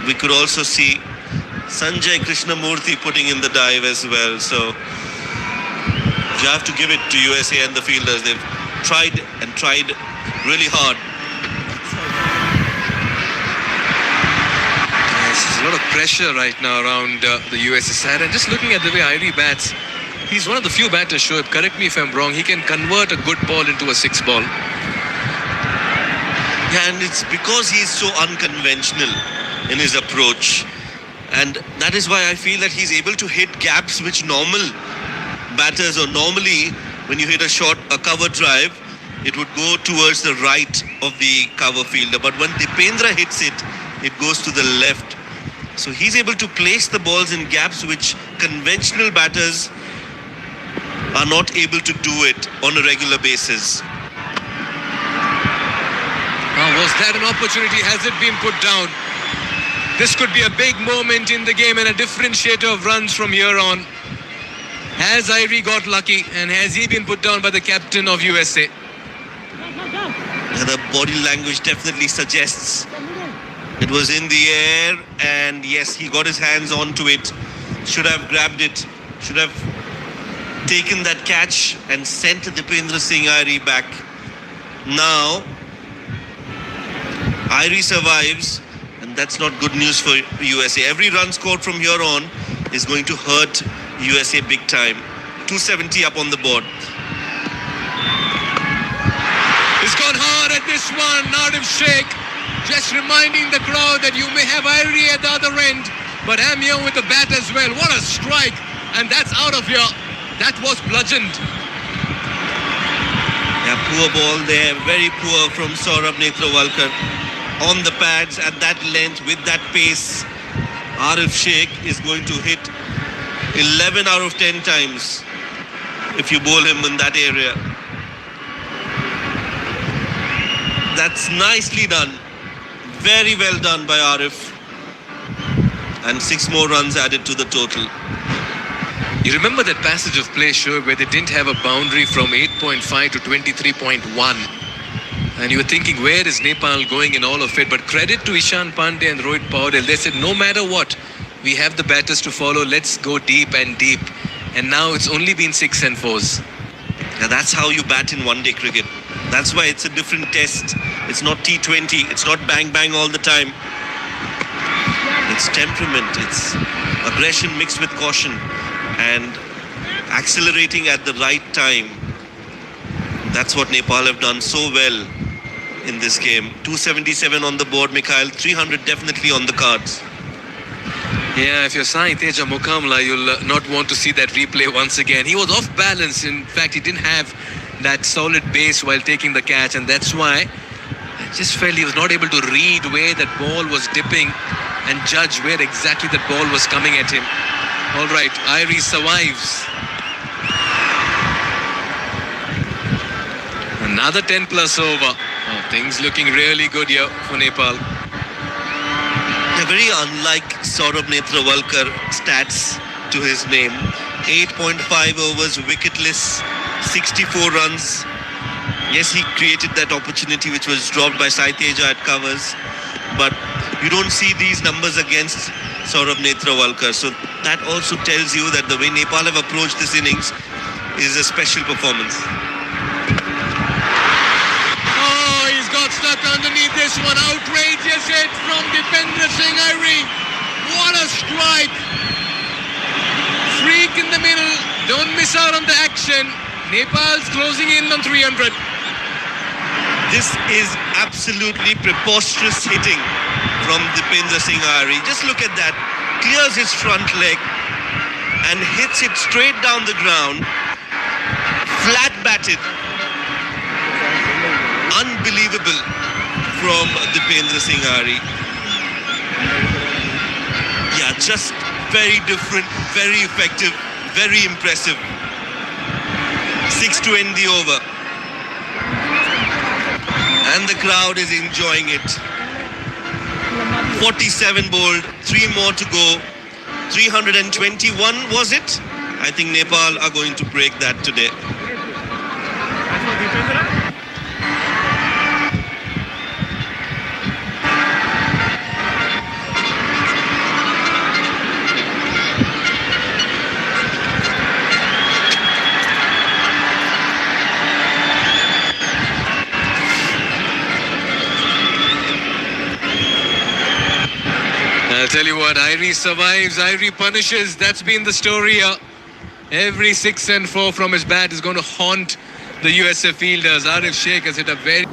we could also see Sanjay Krishnamurthy putting in the dive as well. So you have to give it to USA and the fielders. They've tried and tried really hard. Yes, there's a lot of pressure right now around the USA side, and just looking at the way Irie bats, he's one of the few batters, Shoaib, correct me if I'm wrong, he can convert a good ball into a 6 ball. Yeah, and it's because he's so unconventional in his approach, and that is why I feel that he's able to hit gaps which normal batters, or normally when you hit a cover drive, it would go towards the right of the cover fielder. But when Dipendra hits it, it goes to the left. So he's able to place the balls in gaps which conventional batters are not able to do it on a regular basis. Was that an opportunity? Has it been put down? This could be a big moment in the game and a differentiator of runs from here on. Has Irie got lucky, and has he been put down by the captain of USA? The body language definitely suggests it was in the air, and yes, he got his hands onto it. Should have grabbed it, should have taken that catch and sent Dipendra Singh Irie back. Now Irie survives, and that's not good news for USA. Every run scored from here on is going to hurt USA big time. 270 up on the board. He's gone hard at this one, Nadim Sheikh. Just reminding the crowd that you may have Irie at the other end, but I'm here with the bat as well. What a strike, and that's out of here. That was bludgeoned. Yeah, poor ball there, very poor from Saurabh Netrawalkar. On the pads at that length with that pace, Arif Sheikh is going to hit 11 out of 10 times if you bowl him in that area. That's nicely done. Very well done by Arif. And 6 more runs added to the total. You remember that passage of play, Shoaib, where they didn't have a boundary from 8.5 to 23.1. And you were thinking, where is Nepal going in all of it? But credit to Ishan Pande and Rohit Paudel. They said, no matter what, we have the batters to follow. Let's go deep and deep. And now it's only been 6 and 4s. Now that's how you bat in one-day cricket. That's why it's a different test. It's not T20. It's not bang-bang all the time. It's temperament. It's aggression mixed with caution. And accelerating at the right time. That's what Nepal have done so well in this game. 277 on the board, Mikhail. 300 definitely on the cards. Yeah, if you're Sai Teja Mukamla, you'll not want to see that replay once again. He was off balance. In fact, he didn't have that solid base while taking the catch, and that's why I just felt he was not able to read where that ball was dipping and judge where exactly that ball was coming at him. All right, Irie survives. Another 10 plus over. Oh, things looking really good here for Nepal. A very unlike Saurabh Netrawalkar stats to his name. 8.5 overs, wicketless, 64 runs. Yes, he created that opportunity which was dropped by Sai Teja at covers. But you don't see these numbers against Saurabh Netrawalkar. So that also tells you that the way Nepal have approached this innings is a special performance. Oh, he's got stuck underneath this one. Outrageous hit from Dipendra Singh Irie. What a strike. Freak in the middle. Don't miss out on the action. Nepal's closing in on 300. This is absolutely preposterous hitting from Dipendra Singh Irie. Just look at that. Clears his front leg and hits it straight down the ground. Flat batted. Unbelievable from Dipendra Singh Irie. Yeah, just very different, very effective, very impressive. 6 to end the over. And the crowd is enjoying it. 47 bowled, 3 more to go. 321 was it? I think Nepal are going to break that today. I'll tell you what, Irie survives, Irie punishes. That's been the story here. Every 6 and 4 from his bat is going to haunt the USA fielders. Arif Sheikh has hit a very...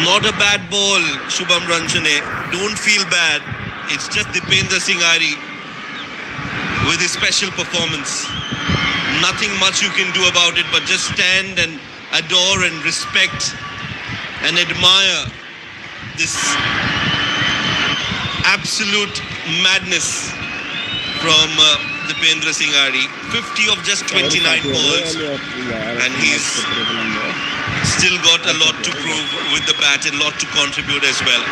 Not a bad ball, Shubham Ranjane. Don't feel bad. It's just Dipendra Singh Irie with his special performance. Nothing much you can do about it, but just stand and adore and respect and admire this absolute madness from Dipendra Singh Irie. 50 of just 29 balls, and he's still got a lot to prove with the bat and a lot to contribute as well.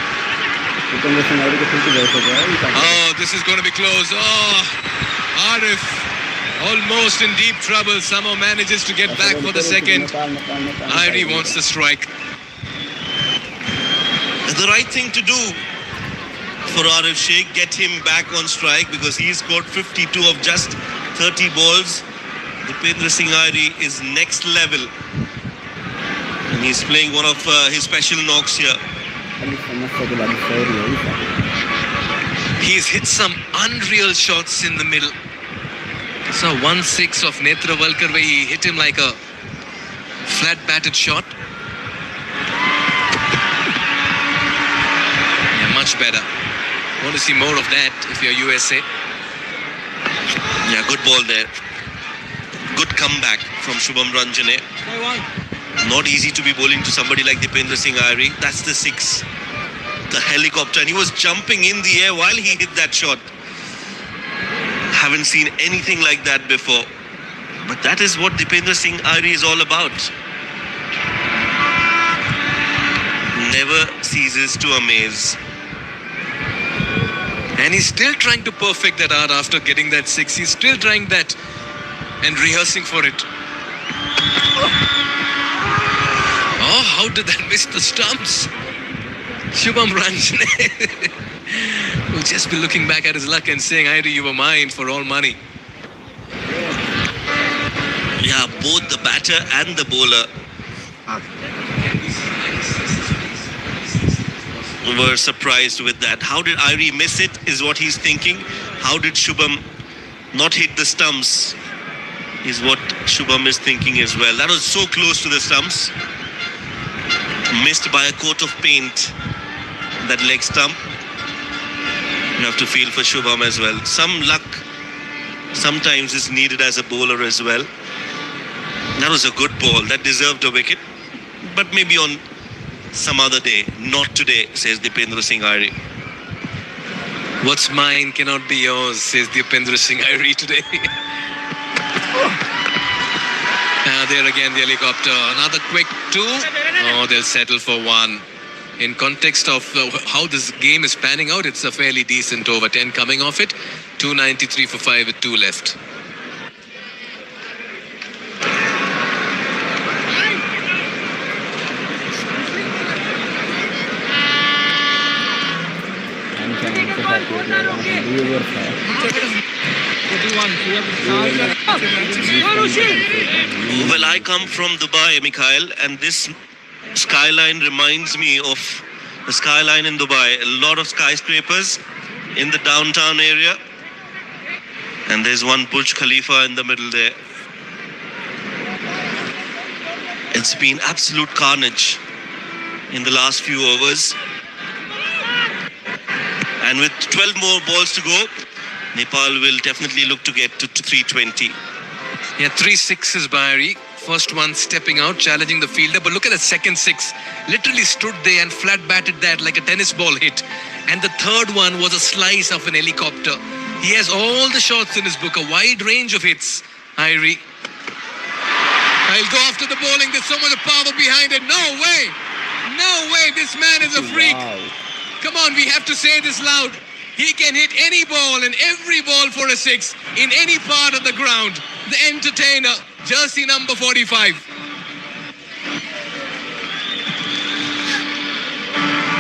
Dipendra Singh आइडीको फिर्ती भइसक्यो है Ishan. Oh, this is going to be close. Oh, Arif almost in deep trouble. Somehow manages to get back for the second. Irie wants the strike. The right thing to do for Arif Sheikh, get him back on strike because he scored 52 of just 30 balls. Dipendra Singh Irie is next level. And he's playing one of his special knocks here. अलिक समस्याको लागि सरी है Ishan. He's hit some unreal shots in the middle. So 1-6 of Netra Valkar where he hit him like a flat batted shot. Yeah, much better. Want to see more of that if you're USA. Yeah, good ball there. Good comeback from Shubham Ranjane. Not easy to be bowling to somebody like Dipendra Singh Irie. That's the 6. The helicopter. And he was jumping in the air while he hit that shot. Haven't seen anything like that before. But that is what Dipendra Singh Irie is all about. Never ceases to amaze. And he's still trying to perfect that art after getting that 6. He's still trying that and rehearsing for it. Oh, how did that miss the stumps? Shubham Ranjane will just be looking back at his luck and saying, Irie, you were mine for all money. Yeah, both the batter and the bowler were surprised with that. How did Irie miss it is what he's thinking. How did Shubham not hit the stumps is what Shubham is thinking as well. That was so close to the stumps. Missed by a coat of paint, that leg stump. You have to feel for Shubham as well. Some luck sometimes is needed as a bowler as well. That was a good ball. That deserved a wicket. But maybe on some other day. Not today, says Dipendra Singh Irie. What's mine cannot be yours, says Dipendra Singh Irie today. There again, the helicopter. Another quick 2. Oh, they'll settle for 1. In context of how this game is panning out, it's a fairly decent over. 10 coming off it. 293 for 5 with 2 left. Well, I come from Dubai, Mikhail, and this skyline reminds me of the skyline in Dubai. A lot of skyscrapers in the downtown area. And there's one Burj Khalifa in the middle there. It's been absolute carnage in the last few overs. And with 12 more balls to go, Nepal will definitely look to get to 320. Yeah, 3 sixes by Irie. First one stepping out, challenging the fielder. But look at the second 6. Literally stood there and flat batted that like a tennis ball hit. And the third one was a slice of an helicopter. He has all the shots in his book, a wide range of hits. Irie. I'll go after the bowling. There's so much power behind it. No way. No way. This man is a freak. Wow. Come on, we have to say this loud. He can hit any ball and every ball for a 6 in any part of the ground. The entertainer, jersey number 45.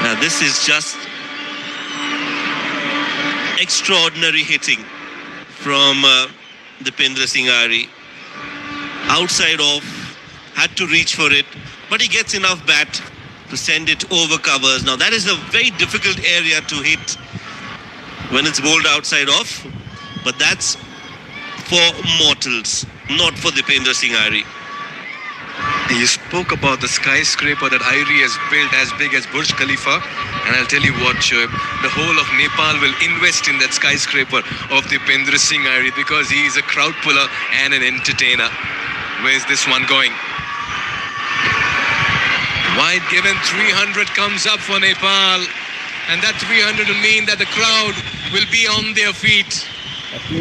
Now this is just extraordinary hitting from Dipendra Singh Irie. Outside off, had to reach for it, but he gets enough bat to send it over covers. Now that is a very difficult area to hit when it's bowled outside off, but that's for mortals, not for Dipendra Singh Irie. You spoke about the skyscraper that Irie has built as big as Burj Khalifa, and I'll tell you what, Shoaib, the whole of Nepal will invest in that skyscraper of Dipendra Singh Irie because he is a crowd puller and an entertainer. Where's this one going? Wide given, 300 comes up for Nepal, and that 300 will mean that the crowd will be on their feet.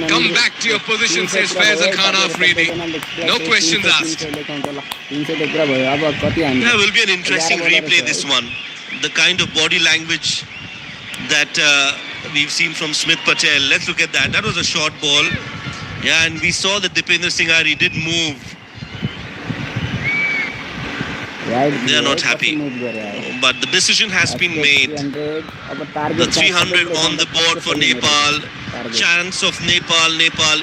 Come back to your position, says Faisal Khan Afridi. No questions asked. That will be an interesting replay, this one. The kind of body language that we've seen from Smith Patel. Let's look at that. That was a short ball. Yeah, and we saw that Dipendra Singh Ari did move. They are not happy. But the decision has been made. The 300 on the board for Nepal. Chance of Nepal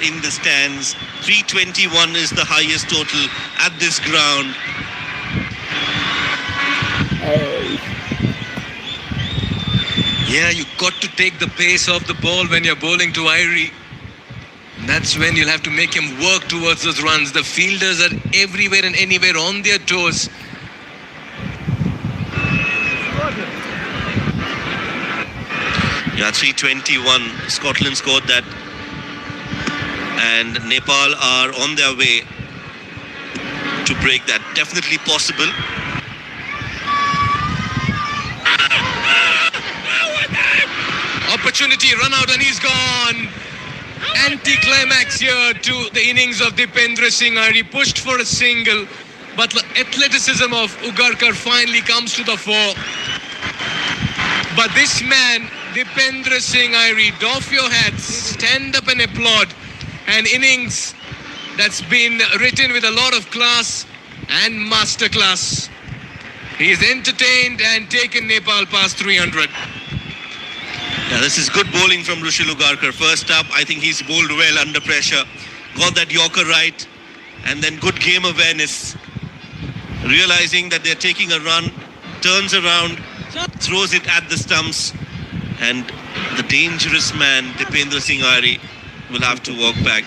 in the stands. 321 is the highest total at this ground. Yeah, you got to take the pace of the ball when you're bowling to Irie. That's when you'll have to make him work towards those runs. The fielders are everywhere and anywhere on their toes. Yeah, 321. Scotland scored that. And Nepal are on their way to break that. Definitely possible. Opportunity, run out and he's gone. Anti-climax here to the innings of Dipendra Singh Ari. Pushed for a single, but the athleticism of Ugarkar finally comes to the fore. But this man, Dipendra Singh Ari, doff your hats, stand up and applaud. An innings that's been written with a lot of class and masterclass. He is entertained and taken Nepal past 300. Yeah, this is good bowling from Rushil Ugarkar. First up, I think he's bowled well under pressure. Got that Yorker right. And then good game awareness. Realizing that they're taking a run, turns around, throws it at the stumps. And the dangerous man, Dipendra Singh Ari, will have to walk back.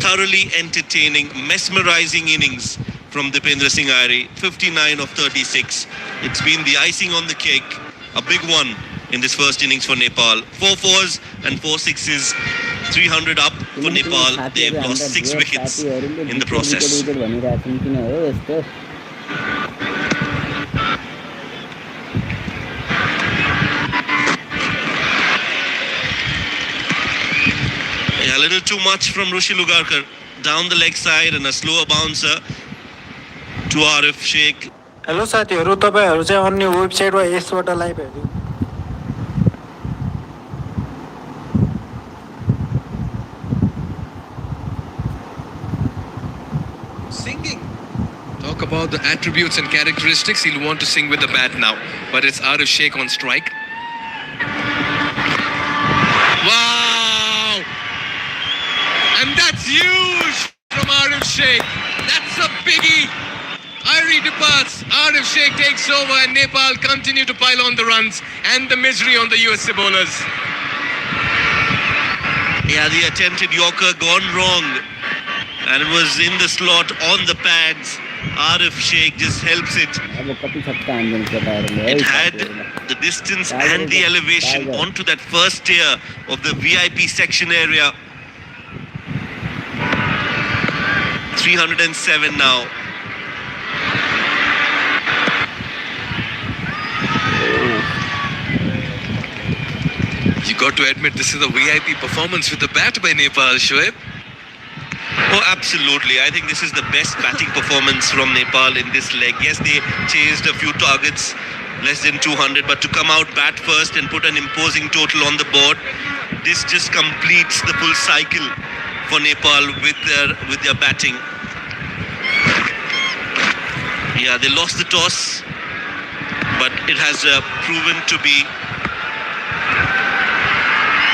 Thoroughly entertaining, mesmerizing innings from Dipendra Singh Ari. 59 of 36. It's been the icing on the cake. A big one in this first innings for Nepal. 4 fours and 4 sixes. 300 up for Nepal. They've lost 6 wickets in the process. Yeah, a little too much from Rushil Ugarkar. Down the leg side and a slower bouncer to Arif Sheikh. Hello साथीहरू, तपाईहरु चाहिँ अन्य website वा यसबाट live हेर्नु Singing. Talk about the attributes and characteristics. He'll want to sing with the bat now. But it's Arif Sheikh on strike. Wow! And that's huge from Arif Sheikh. That's a biggie. Irie departs, Arif Sheikh takes over and Nepal continue to pile on the runs and the misery on the USA bowlers. Yeah, the attempted Yorker gone wrong. And it was in the slot on the pads. Arif Sheikh just helps it. It had the distance and the elevation onto that first tier of the VIP section area. 307 now. You got to admit this is a VIP performance with the bat by Nepal, Shoaib. Oh, absolutely. I think this is the best batting performance from Nepal in this leg. Yes, they chased a few targets, less than 200, but to come out bat first and put an imposing total on the board, this just completes the full cycle for Nepal with their batting. Yeah, they lost the toss, but it has proven to be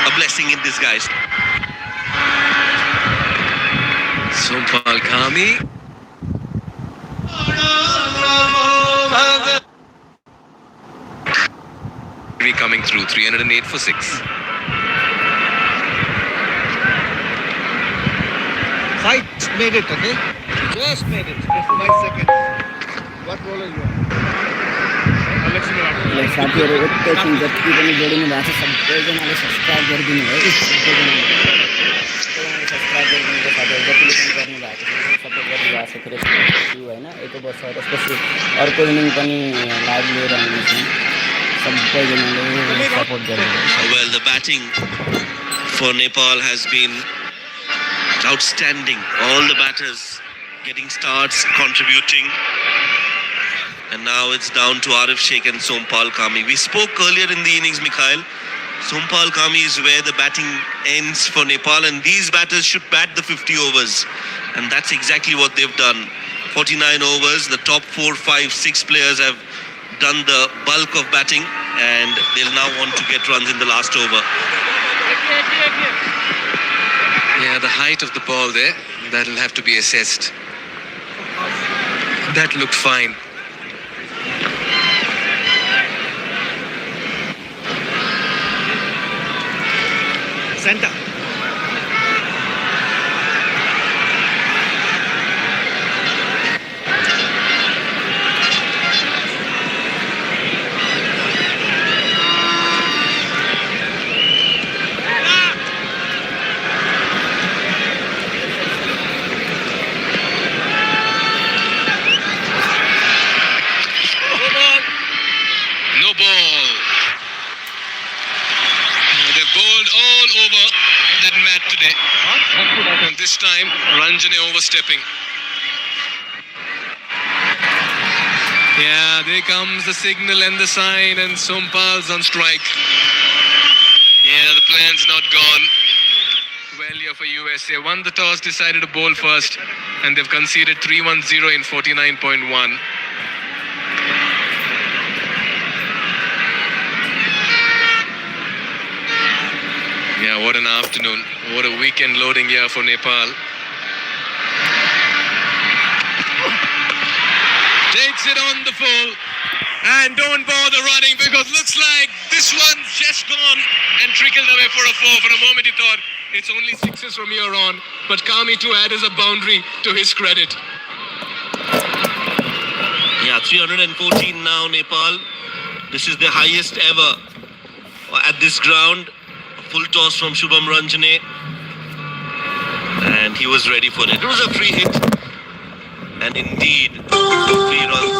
a blessing in disguise. Sompal Kami. Coming through, 308 for 6. Fight made it, okay? Just made it. 5 seconds. What role are you on? साथीहरू एकैछिन जति पनि जोडिनु भएको छ सबैजनाले subscribe गरिदिनु भयो। Subscribe गरिदिनुको साथै जतिले पनि गर्नु भएको छ सपोर्ट गरिदिनु भएको छ। फेरि होइन एक वर्ष त्यसपछि अर्को इनिङ पनि लाइभ लिएर आउनेछौँ। सबैजनाले सपोर्ट गरिदिनु। Well, the batting for Nepal has been outstanding. All the batters getting starts, contributing. And now it's down to Arif Sheikh and Sompal Kami. We spoke earlier in the innings, Mikhail. Sompal Kami is where the batting ends for Nepal, and these batters should bat the 50 overs. And that's exactly what they've done. 49 overs, the top 4, 5, 6 players have done the bulk of batting, and they'll now want to get runs in the last over. Yeah, the height of the ball there, that'll have to be assessed. That looked fine. Center. No ball. They've bowled all over that mat today. And this time, Ranjane overstepping. Yeah, there comes the signal and the sign, and Sompal's on strike. Yeah, the plan's not gone. Well here for USA. Won the toss, decided to bowl first, and they've conceded 3-1-0 in 49.1. Yeah, what an afternoon. What a weekend loading here for Nepal. Takes it on the full. And don't bother running, because looks like this one's just gone and trickled away for a 4. For a moment he thought it's only 6s from here on. But Kami to add as a boundary to his credit. Yeah, 314 now, Nepal. This is the highest ever at this ground. Full toss from Shubham Ranjane, and he was ready for it. It was a free hit, and indeed 3 runs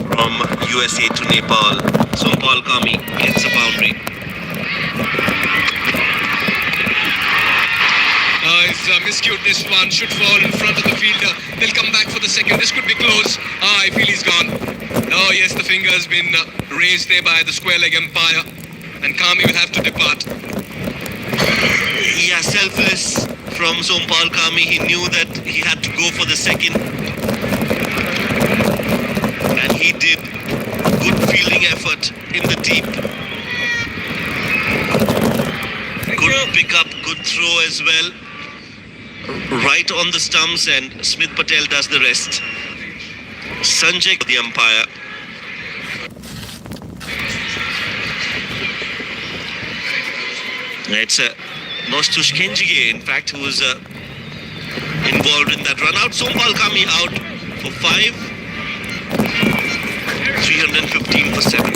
from USA to Nepal. Sompal Kami gets a boundary. He's miscued this one, should fall in front of the fielder. They'll come back for the second. This could be close. I feel he's gone. Oh yes, the finger has been raised there by the square leg umpire, and Kami will have to depart. Yeah, selfless from Sompal Kami. He knew that he had to go for the second, and he did. Good fielding effort in the deep. Good pick up, good throw as well. Right on the stumps, and Smith Patel does the rest. Sanjay, the umpire. It's Nostush Kenjige, in fact, who was involved in that run out. Sompal Kami out for 5. 315 for 7.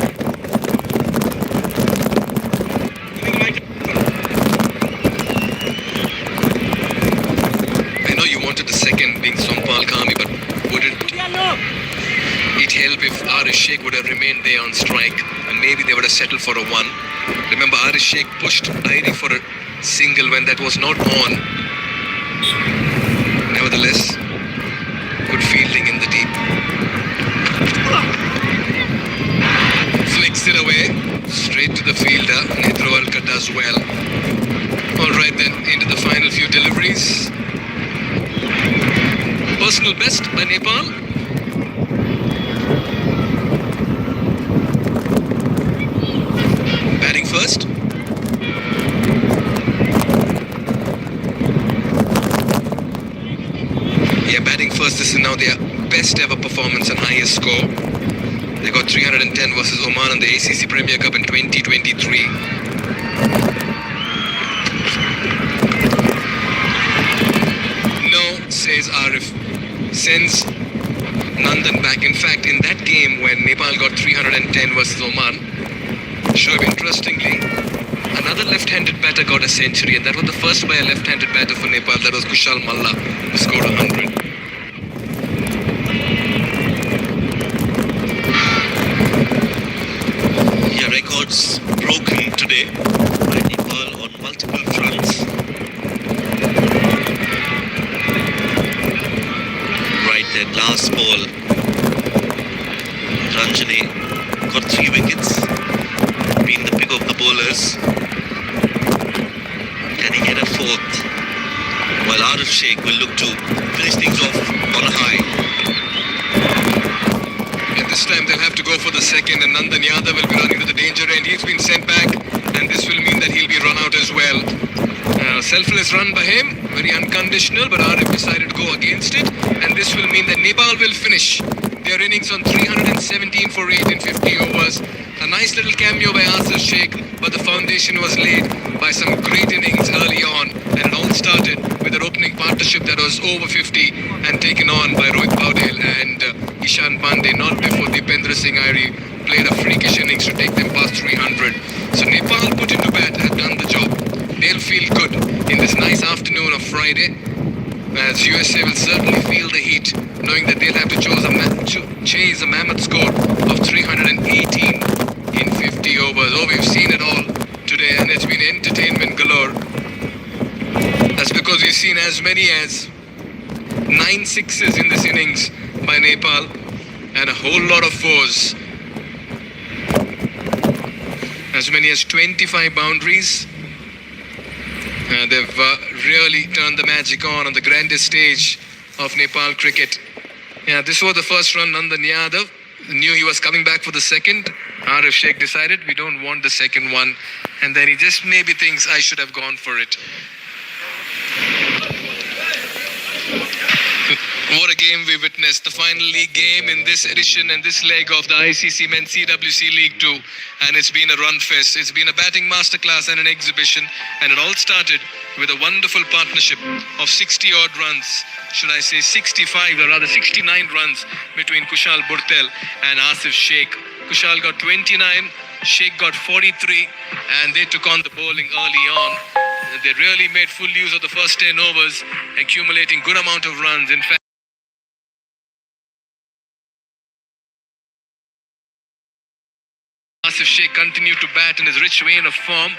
I know you wanted the second being Sompal Kami, but wouldn't it help if Arish Sheikh would have remained there on strike, and maybe they would have settled for a 1? Remember, Arish Sheikh pushed Airi for a single when that was not on. Nevertheless, good fielding in the deep. Flicks it away, straight to the fielder. Nethrowalka does well. Alright then, into the final few deliveries. Personal best by Nepal. Batting first. Yeah, batting first. This is now their best ever performance and highest score. They got 310 versus Oman in the ACC Premier Cup in 2023. No, says Arif. Sends Nandan back. In fact, in that game when Nepal got 310 versus Oman, Shoaib, interestingly, another left-handed batter got a century, and that was the first by a left-handed batter for Nepal. That was Kushal Malla, who scored 100. Yeah, records broken today by Nepal on multiple fronts. Right then, last ball. Ranjane got 3 wickets, been the pick of the bowlers. Can he get a fourth? While Arif Sheikh will look to finish things off on a high. And this time they'll have to go for the second, and Nandan Yadav will be running to the danger end. He's been sent back, and this will mean that he'll be run out as well. Selfless run by him, very unconditional, but Arif decided to go against it, and this will mean that Nepal will finish their innings on 317 for 8 in 50 overs. A nice little cameo by Asif Sheikh, but the foundation was laid by some great innings early on, and it all started with an opening partnership that was over 50 and taken on by Rohit Paudel and Ishan Pande, not before Dipendra Singh Airi played a freakish innings to take them past 300. So Nepal put into bat have done the job. They'll feel good in this nice afternoon of Friday, as USA will certainly feel the heat, knowing that they'll have to chase a mammoth score of 318 in 50 overs. Oh, we've seen it all today, and it's been entertainment galore. That's because we've seen as many as 9 sixes in this innings by Nepal, and a whole lot of fours. As many as 25 boundaries. They've really turned the magic on the grandest stage of Nepal cricket. Yeah, this was the first run. Nandan Yadav knew he was coming back for the second. Arif Sheikh decided we don't want the second one, and then he just maybe thinks I should have gone for it. What a game we witnessed. The final league game in this edition and this leg of the ICC Men's CWC League 2. And it's been a run fest. It's been a batting masterclass and an exhibition. And it all started with a wonderful partnership of 60 odd runs. Should I say 65 or rather 69 runs between Kushal Burtel and Asif Sheikh. Kushal got 29, Sheikh got 43, and they took on the bowling early on. They really made full use of the first 10 overs, accumulating good amount of runs. In fact, Asif Sheikh continued to bat in his rich vein of form.